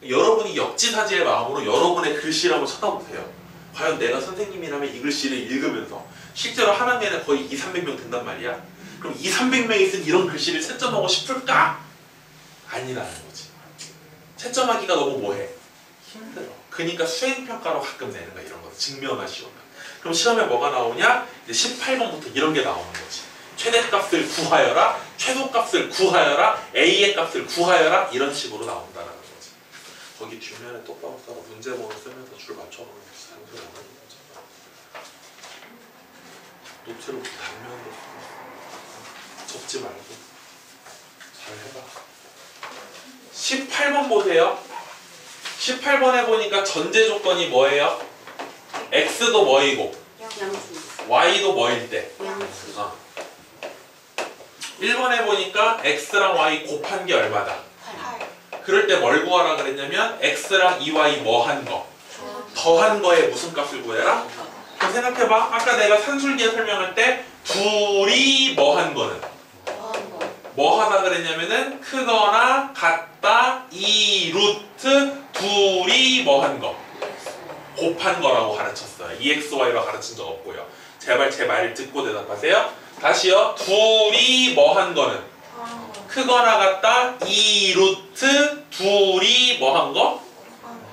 여러분이 역지사지의 마음으로 여러분의 글씨를 한번 쳐다보세요. 과연 내가 선생님이라면 이 글씨를 읽으면서 실제로 한 학년에 거의 200~300명 된단 말이야. 그럼 200~300명이 쓴 이런 글씨를 채점하고 싶을까? 아니라는 거지. 채점하기가 너무 뭐해? 힘들어. 그러니까 수행평가로 가끔 내는 거야. 이런 거 증명하 시험을. 그럼 시험에 뭐가 나오냐? 이제 18번부터 이런 게 나오는 거지. 최대값을 구하여라, 최소값을 구하여라, A의 값을 구하여라, 이런 식으로 나온다라는 거지. 거기 뒷면에 똑바로 써서 문제본을 쓰면서 줄 맞춰보는 게 장소에 안 하는 거지. 노트를 단면으로 접지 말고 잘 해봐. 18번 보세요. 18번에 보니까 전제 조건이 뭐예요? X도 뭐이고 양수. Y도 뭐일 때? 양수. 1번에 보니까 X랑 Y 곱한 게 얼마다? 8. 그럴 때 뭘 구하라 그랬냐면 X랑 2Y 뭐 한 거? 더한 거에 무슨 값을 구해라? 그럼 생각해봐. 아까 내가 산술기에 설명할 때 둘이 뭐 한 거는? 뭐 하다 그랬냐면은 크거나 같다 2 루트 둘이 뭐 한 거? 곱한 거라고 가르쳤어요. EXY로 가르친 적 없고요. 제발 제 말을 듣고 대답하세요. 다시요. 둘이 뭐 한 거는? 크거나 같다 2 루트 둘이 뭐 한 거?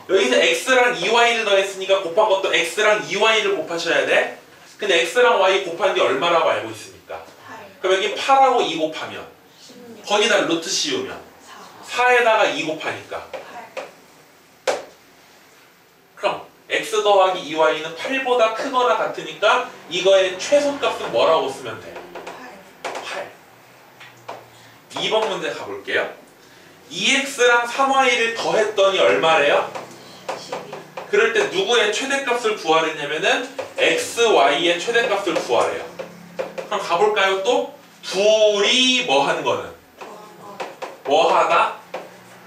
여기서 X랑 2Y를 더했으니까 곱한 것도 X랑 2Y를 곱하셔야 돼. 근데 X랑 Y 곱한 게 얼마라고 알고 있습니까? 그럼 여기 8하고 2 곱하면 거기다 루트 씌우면 4에다가 2 곱하니까 그럼 X 더하기 2Y는 8보다 크거나 같으니까 이거의 최소값은 뭐라고 쓰면 돼? 8. 2번 문제 가볼게요. 2X랑 3Y를 더했더니 얼마래요? 12. 그럴 때 누구의 최대값을 구하랬냐면은 XY의 최대값을 구하래요. 그럼 가볼까요 또? 둘이 뭐 한 거는? 뭐 하다?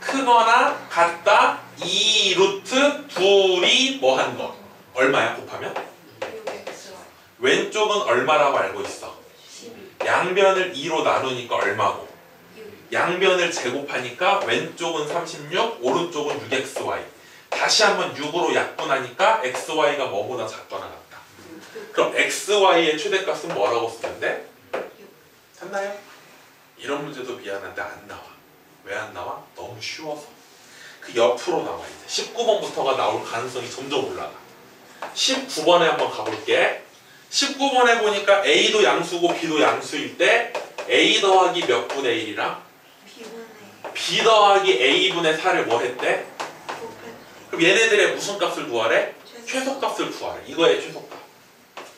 크거나 같다 2 루트 둘이 뭐 한 거? 얼마야 곱하면? 6xy. 왼쪽은 얼마라고 알고 있어? 12. 양변을 2로 나누니까 얼마고? 6. 양변을 제곱하니까 왼쪽은 36, 오른쪽은 6xy. 다시 한번 6으로 약분하니까 xy가 뭐보다 작거나 같다. 그럼 xy의 최대값은 뭐라고 쓰면 돼? 됐나요? 이런 문제도 미안한데 안 나와. 왜 안 나와? 너무 쉬워서. 그 옆으로 나와 이제. 19번부터가 나올 가능성이 점점 올라가. 19번에 한번 가볼게. 19번에 보니까 A도 양수고 B도 양수일 때 A 더하기 몇 분의 1이랑 b분의 B 더하기 A분의 4를 뭐 했대? 그럼 얘네들의 무슨 값을 구하래? 최소값을 구하래. 이거의 최소값.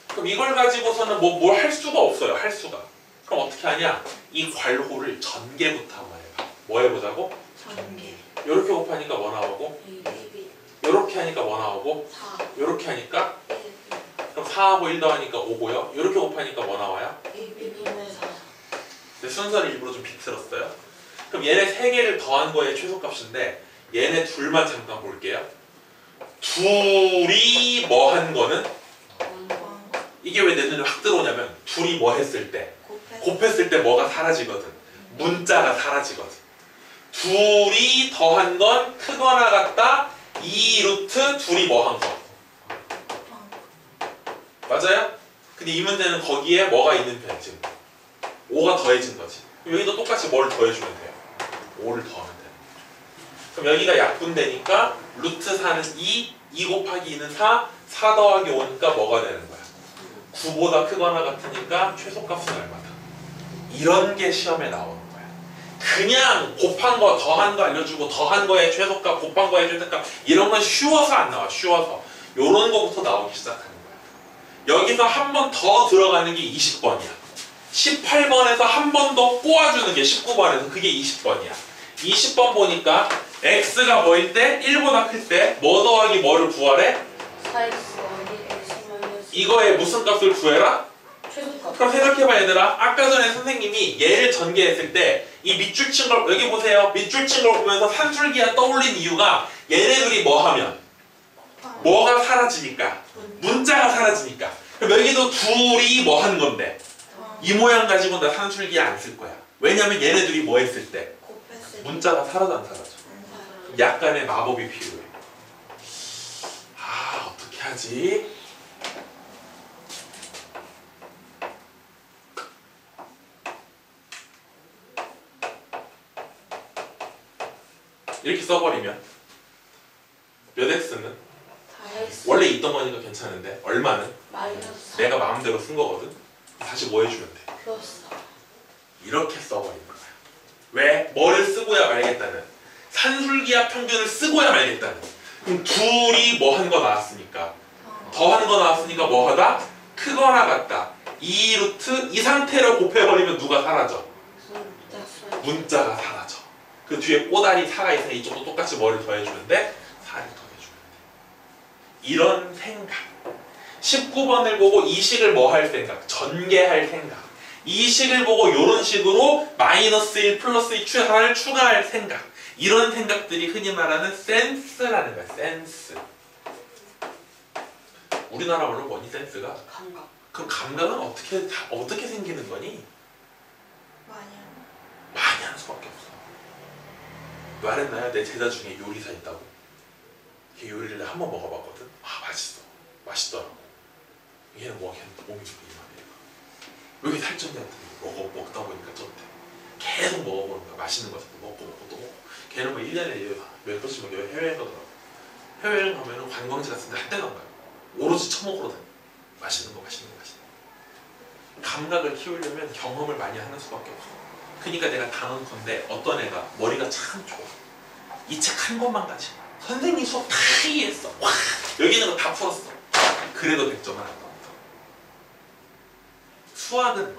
그럼 이걸 가지고서는 뭘 할 수가 없어요. 할 수가. 그럼 어떻게 하냐? 이 괄호를 전개부터 한번 해봐. 뭐 해보자고? 전개. 요렇게 곱하니까 뭐 나오고? 1. 요렇게 하니까 뭐 나오고? 4. 요렇게 하니까? 1. 그럼 4하고 1 더하니까 5고요. 요렇게 곱하니까 뭐 나와요? 1분의 4. 네, 순서를 일부러 좀 비틀었어요. 그럼 얘네 3개를 더한 거의 최소값인데 얘네 둘만 잠깐 볼게요. 둘이 뭐 한 거는? 이게 왜 내 눈에 확 들어오냐면 둘이 뭐 했을 때? 곱했을 때 뭐가 사라지거든. 문자가 사라지거든. 둘이 더한 건 크거나 같다 2 루트 둘이 뭐 한 거. 맞아요? 근데 이 문제는 거기에 뭐가 있는 편이 지금 5가 더해진 거지. 그럼 여기도 똑같이 뭘 더해주면 돼요? 5를 더하면 돼요. 그럼 여기가 약분되니까 루트 4는 2, 2 곱하기 2는 4, 4 더하기 5니까 뭐가 되는 거야? 9보다 크거나 같으니까 최소값은 얼마다? 이런 게 시험에 나오는 거야. 그냥 곱한 거, 더한 거 알려주고 더한 거의 최소값, 곱한 거의 최대값 이런 건 쉬워서 안 나와. 쉬워서. 요런 거부터 나오기 시작하는 거야. 여기서 한 번 더 들어가는 게 20번이야. 18번에서 한 번 더 꼬아주는 게 19번에서 그게 20번이야. 20번 보니까 x가 뭐일 때? 1보다 클 때 뭐 더하기 뭐를 구하래? 4x 더하기 x 마이너스 이거의 무슨 값을 구해라? 최소값. 그럼 생각해봐 얘들아. 아까 전에 선생님이 얘를 전개했을 때 이 밑줄 친 걸 여기 보세요. 밑줄 친 걸 보면서 산술기가 떠올린 이유가 얘네들이 뭐 하면 뭐가 사라지니까 문자가 사라지니까. 그럼 여기도 둘이 뭐 한 건데 이 모양 가지고 나 산술기 안 쓸 거야. 왜냐면 얘네들이 뭐 했을 때 곱했을 때. 문자가 사라져 안 사라져. 약간의 마법이 필요해. 아 어떻게 하지? 이렇게 써버리면 몇 x는 다 X. 원래 있던 거니까 괜찮은데 얼마는 마이너스. 내가 마음대로 쓴 거거든. 다시 뭐 해주면 돼? 플러스. 이렇게 써버리는 거야. 왜? 뭐를 쓰고야 말겠다는 산술기하 평균을 쓰고야 말겠다는. 그럼 둘이 뭐 한 거 나왔으니까 더 한 거 나왔으니까 뭐 하다? 크거나 같다. 2 루트 이 상태로 곱해버리면 누가 사라져? 문자가 사라져. 그 뒤에 꼬다리 4가 있으니 이쪽도 똑같이 뭐를 더해주면 돼? 4를 더해주면 돼. 이런 생각. 19번을 보고 이 식을 뭐 할 생각? 전개할 생각. 이 식을 보고 이런 식으로 마이너스 1 플러스 2 하나를 추가할 생각. 이런 생각들이 흔히 말하는 센스라는 거야. 센스. 우리나라 말로 뭐니 센스가? 감각. 그럼 감각은 어떻게 생기는 거니? 많이 하는 수밖에 없어. 말했나요? 내 제자 중에 요리사 있다고. 걔 요리를 내가 한번 먹어봤거든. 아 맛있어. 맛있더라고. 얘는 뭐 걔는 몸이 좀 이만해. 왜 이렇게 살쪘냐 했더니 먹다 보니까 쪘대. 계속 먹어보는 거야. 맛있는 거 먹고 또 먹고. 걔는 뭐 1년에 몇 번씩 뭐 해외여행 가더라고. 해외여행 가면은 관광지 같은 데 한 대도 안 가요. 오로지 처먹으러 다녀. 맛있는 거. 감각을 키우려면 경험을 많이 하는 수밖에 없어. 그러니까 내가 단언컨대 어떤 애가 머리가 참 좋아. 이 책 한 권만 가지고 선생님 수업 다 이해했어. 와 여기 있는 거 다 풀었어. 그래도 100점은 안 나온다. 수학은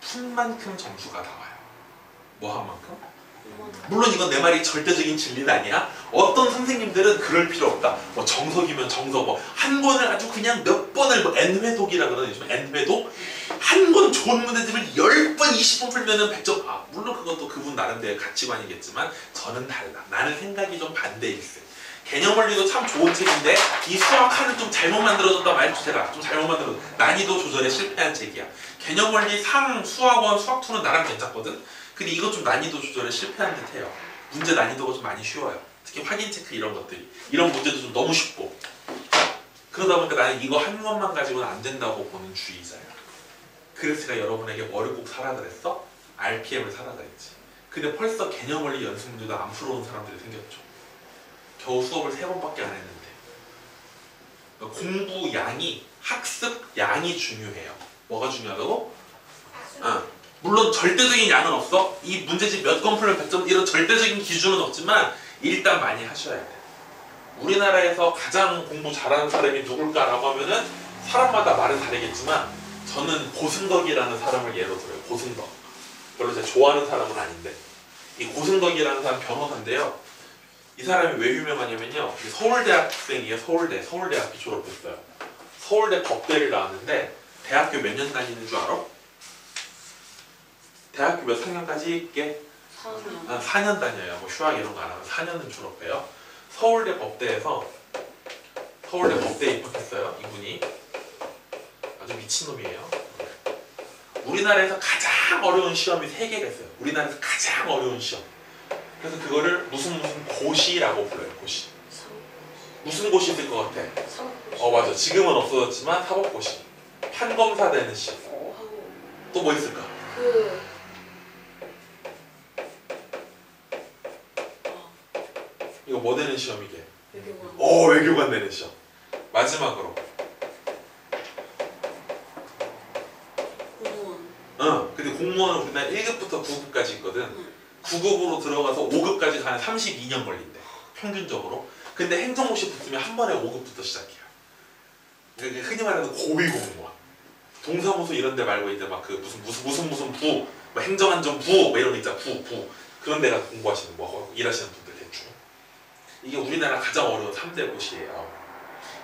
푼 만큼 점수가 나와요. 뭐 한 만큼? 물론 이건 내 말이 절대적인 진리는 아니야. 어떤 선생님들은 그럴 필요 없다. 뭐 정석이면 정석, 뭐 한 권을 아주 그냥 몇 번을 뭐 N회독이라 그러는 요즘 N회독 한 권 좋은 문제집을 10번 20번 풀면은 100점. 아 물론 그것도 그분 나름대로의 가치관이겠지만 저는 달라. 나는 생각이 좀 반대일세. 개념원리도 참 좋은 책인데 이 수학하는 좀 잘못 만들어졌다 말도 제가 좀 잘못 만들어졌다. 난이도 조절에 실패한 책이야. 개념원리 상 수학원 수학2는 나랑 괜찮거든. 근데 이것 좀 난이도 조절에 실패한 듯해요. 문제 난이도가 좀 많이 쉬워요. 특히 확인 체크 이런 것들이. 이런 문제도 좀 너무 쉽고. 그러다 보니까 나는 이거 한 권만 가지고는 안 된다고 보는 주의자야. 그래서 제가 여러분에게 뭐를 꼭 사라 그랬어? RPM을 사라 그랬지. 근데 벌써 개념원리 연습 문제도 안 풀어온 사람들이 생겼죠. 겨우 수업을 3번밖에 안 했는데. 공부 양이, 학습 양이 중요해요. 뭐가 중요하다고? 물론 절대적인 양은 없어. 이 문제집 몇 권 풀면 100점 이런 절대적인 기준은 없지만 일단 많이 하셔야 돼. 우리나라에서 가장 공부 잘하는 사람이 누굴까라고 하면은 사람마다 말은 다르겠지만 저는 고승덕이라는 사람을 예로 들어요. 고승덕. 별로 제가 좋아하는 사람은 아닌데 이 고승덕이라는 사람 변호사인데요. 이 사람이 왜 유명하냐면요. 서울대 학생이에요. 서울대학교 졸업했어요. 서울대 법대를 나왔는데 대학교 몇 년 다니는 줄 알아? 대학교 몇 학년까지 있게? 4년. 4년 다녀요. 뭐 휴학 이런 거 안 하면 4년은 졸업해요. 서울대 법대에서 서울대 법대에 입학했어요. 이분이 아주 미친놈이에요. 우리나라에서 가장 어려운 시험이 3개가 있어요. 우리나라에서 가장 어려운 시험. 그래서 그거를 무슨 고시라고 불러요. 고시. 무슨 고시 있을 것 같아? 맞아. 지금은 없어졌지만 사법고시. 판검사 되는 시험. 또 뭐 있을까? 이거 뭐 되는 시험 이게? 외교관. 외교관 되는 시험. 마지막으로. 공무원. 근데 공무원은 우리나라 1급부터 9급까지 있거든. 9급으로 들어가서 5급까지 가는 32년 걸린대. 평균적으로. 근데 행정고시 붙으면 한 번에 5급부터 시작해요. 그러니까 흔히 말하는 고위 공무원. 동사무소 이런 데 말고 이제 막 그 무슨 부, 뭐 행정안전부 뭐 이런 거 있잖아. 부. 그런 데가 공부하시는 뭐 일하시는 분들 대충. 이게 우리나라 가장 어려운 3대 고시예요.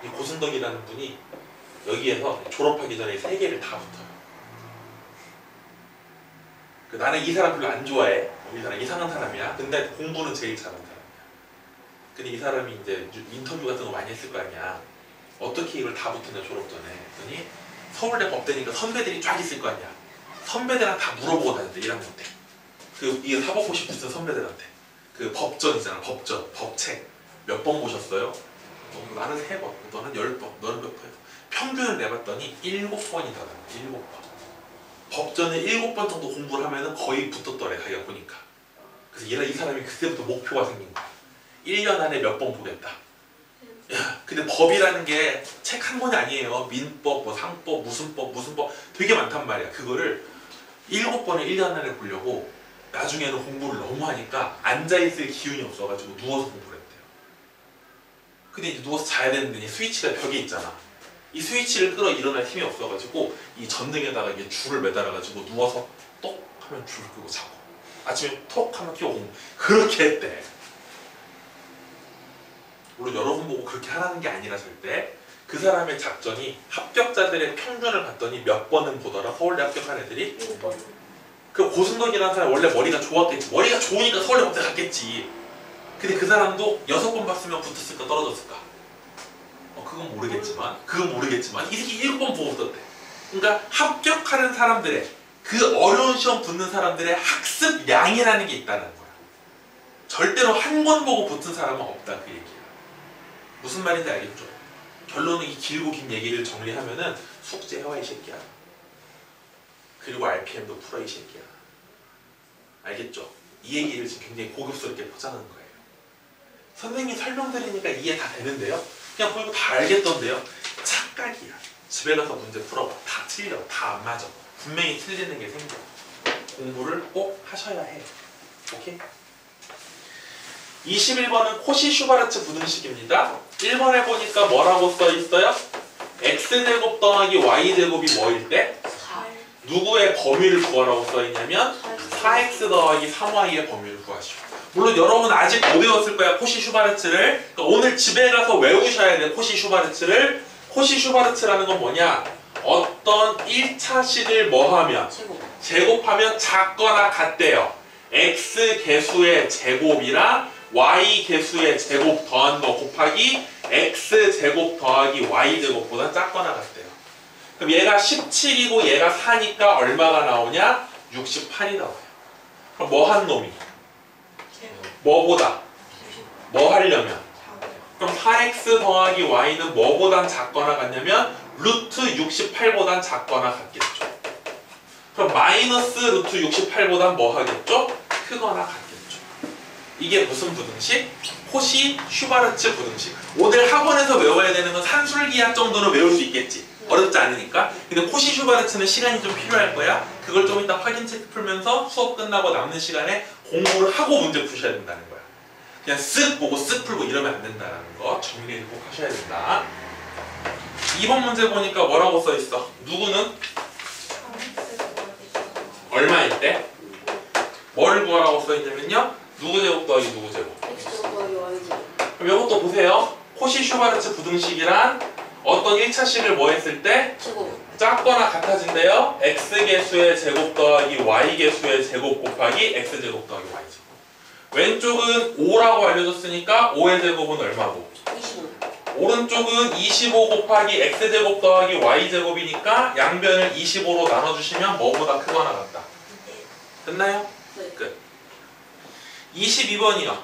이 고승덕이라는 분이 여기에서 졸업하기 전에 3개를 다 붙어요. 나는 이 사람 별로 안 좋아해. 이 사람 이상한 사람이야. 근데 공부는 제일 잘하는 사람이야. 근데 이 사람이 이제 인터뷰 같은 거 많이 했을 거 아니야. 어떻게 이걸 다 붙었냐 졸업 전에. 그랬더니 서울대 법대니까 선배들이 쫙 있을 거 아니야. 선배들한테 다 물어보고 다녔대 1학년 때. 이 사법고시 붙은 선배들한테. 그 법전 있잖아. 법전. 법책. 몇 번 보셨어요? 나는 3번. 너는 10번. 너는 몇 번? 평균을 내봤더니 7번이 다 나와. 7번. 법전에 7번 정도 공부를 하면은 거의 붙었더래. 자기가 보니까. 그래서 이 사람이 그때부터 목표가 생긴 거야. 1년 안에 몇 번 보겠다. 야, 근데 법이라는 게 책 한 권이 아니에요. 민법, 뭐 상법, 무슨 법 되게 많단 말이야. 그거를 7번을 1년 안에 보려고 나중에는 공부를 너무 하니까 앉아있을 기운이 없어가지고 누워서 공부를 했대요. 근데 이제 누워서 자야 되는데 스위치가 벽에 있잖아. 이 스위치를 끌어 일어날 힘이 없어가지고 이 전등에다가 이게 줄을 매달아가지고 누워서 똑 하면 줄 끄고 자고 아침에 톡 하면 켜고 공부. 그렇게 했대. 물론 여러분 보고 그렇게 하라는 게 아니라 절대 그 사람의 작전이 합격자들의 평균을 봤더니 몇 번은 보더라. 서울대 합격한 애들이 7번. 그 고승덕이라는 사람 원래 머리가 좋았겠지. 머리가 좋으니까 서울대 법대 갔겠지. 근데 그 사람도 6번 봤으면 붙었을까 떨어졌을까? 그건 모르겠지만 이 새끼 7번 보고 붙었대. 그러니까 합격하는 사람들의 그 어려운 시험 붙는 사람들의 학습 양이라는 게 있다는 거야. 절대로 한 번 보고 붙은 사람은 없다 그 얘기야. 무슨 말인지 알겠죠? 결론은 이 길고 긴 얘기를 정리하면은 숙제해와 이 새끼야. 그리고 RPM도 풀어 이 새끼야. 알겠죠? 이 얘기를 지금 굉장히 고급스럽게 포장한 거예요. 선생님이 설명드리니까 이해 다 되는데요? 그냥 보이고 다 알겠던데요? 착각이야. 집에 가서 문제 풀어봐. 다 틀려. 다 안 맞아. 분명히 틀리는 게 생겨. 공부를 꼭 하셔야 해. 오케이? 21번은 코시-슈바르츠 부등식입니다. 1번에 보니까 뭐라고 써있어요? x제곱 더하기 y제곱이 뭐일 때? 4. 누구의 범위를 구하라고 써있냐면 4x 더하기 3y의 범위를 구하시오. 물론 여러분 아직 못 외웠을 거야 코시-슈바르츠를. 그러니까 오늘 집에 가서 외우셔야 돼 코시-슈바르츠를. 코시-슈바르츠라는 건 뭐냐? 어떤 1차식을 뭐하면? 제곱하면 작거나 같대요. x 개수의 제곱이랑 y 개수의 제곱 더한 거 곱하기 x 제곱 더하기 y 제곱보다 작거나 같대요. 그럼 얘가 17이고 얘가 4니까 얼마가 나오냐? 68이 나와요. 그럼 뭐 한 놈이? 뭐보다? 뭐 하려면? 그럼 4x 더하기 y는 뭐보단 작거나 같냐면 루트 68보단 작거나 같겠죠. 그럼 마이너스 루트 68보단 뭐 하겠죠? 크거나 같겠죠. 이게 무슨 부등식? 코시-슈바르츠 부등식. 오늘 학원에서 외워야 되는 건 산술기하 정도는 외울 수 있겠지. 어렵지 않으니까. 근데 코시-슈바르츠는 시간이 좀 필요할 거야. 그걸 좀 이따 확인 체크 풀면서 수업 끝나고 남는 시간에 공부를 하고 문제 푸셔야 된다는 거야. 그냥 쓱 보고 쓱 풀고 이러면 안 된다는 거 정리를 꼭 하셔야 된다. 2번 문제 보니까 뭐라고 써있어? 누구는? 얼마일 때? 뭐를 구하라고 써있냐면요. 누구 제곱 더하기 누구 제곱? x제곱 더하기 y제곱. 그럼 이것도 보세요. 코시-슈바르츠 부등식이란 어떤 1차식을 뭐 했을 때? 제곱. 작거나 같아진대요. x개수의 제곱 더하기 y개수의 제곱 곱하기 x제곱 더하기 y제곱. 왼쪽은 5라고 알려줬으니까 5의 제곱은 얼마고? 25. 오른쪽은 25 곱하기 x제곱 더하기 y제곱이니까 양변을 25로 나눠주시면 뭐보다 크거나 같다. 됐나요? 네. 끝. 22번이요.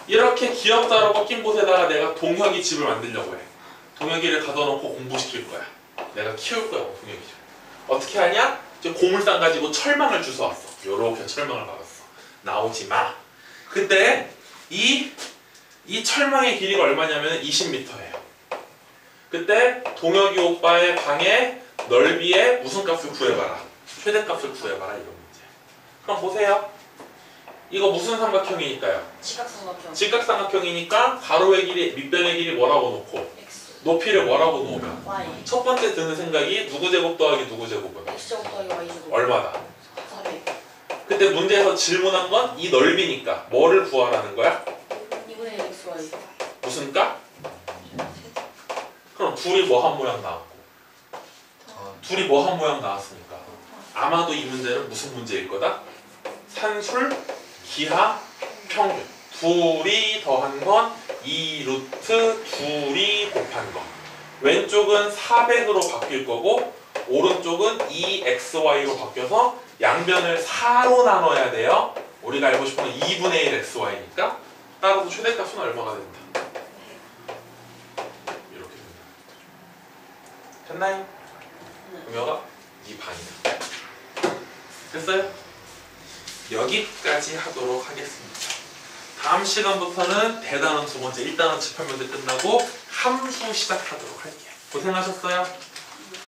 이렇게 기역자로 꺾인 곳에다가 내가 동혁이 집을 만들려고 해. 동혁이를 가둬놓고 공부시킬 거야. 내가 키울 거야, 동혁이 집. 어떻게 하냐? 이제 고물상 가지고 철망을 주워왔어. 요렇게 철망을 박았어. 나오지 마. 그때 이 철망의 길이가 얼마냐면 20m예요. 그때 동혁이 오빠의 방의 넓이의 무슨 값을 구해봐라. 최대값을 구해봐라 이런 문제. 그럼 보세요. 이거 무슨 삼각형이니까요? 직각삼각형. 직각삼각형이니까 가로의 길이, 밑변의 길이 뭐라고 놓고 x. 높이를 뭐라고 놓으면 y. 첫 번째 드는 생각이 누구 제곱 더하기 누구 제곱은 x제곱 더하기 y제곱. 얼마다? 400. 그때 문제에서 질문한 건 이 넓이니까 뭐를 구하라는 거야? 2분의 1 xy. 무슨 값? 그럼 둘이 뭐 한 모양 나왔고 둘이 뭐 한 모양 나왔으니까 아마도 이 문제는 무슨 문제일 거다? 산술, 기하, 평균. 둘이 더한 건 2루트 둘이 곱한 거. 왼쪽은 400으로 바뀔 거고 오른쪽은 2xy로 바뀌어서 양변을 4로 나눠야 돼요. 우리가 알고 싶은 건 2분의 1 xy니까 따라서 최대값은 얼마가 된다. 이렇게 된다. 됐나요? 그럼 여가 2반이다. 됐어요? 여기까지 하도록 하겠습니다. 다음 시간부터는 대단원 두 번째 1단원 집합 문제 끝나고 함수 시작하도록 할게요. 고생하셨어요.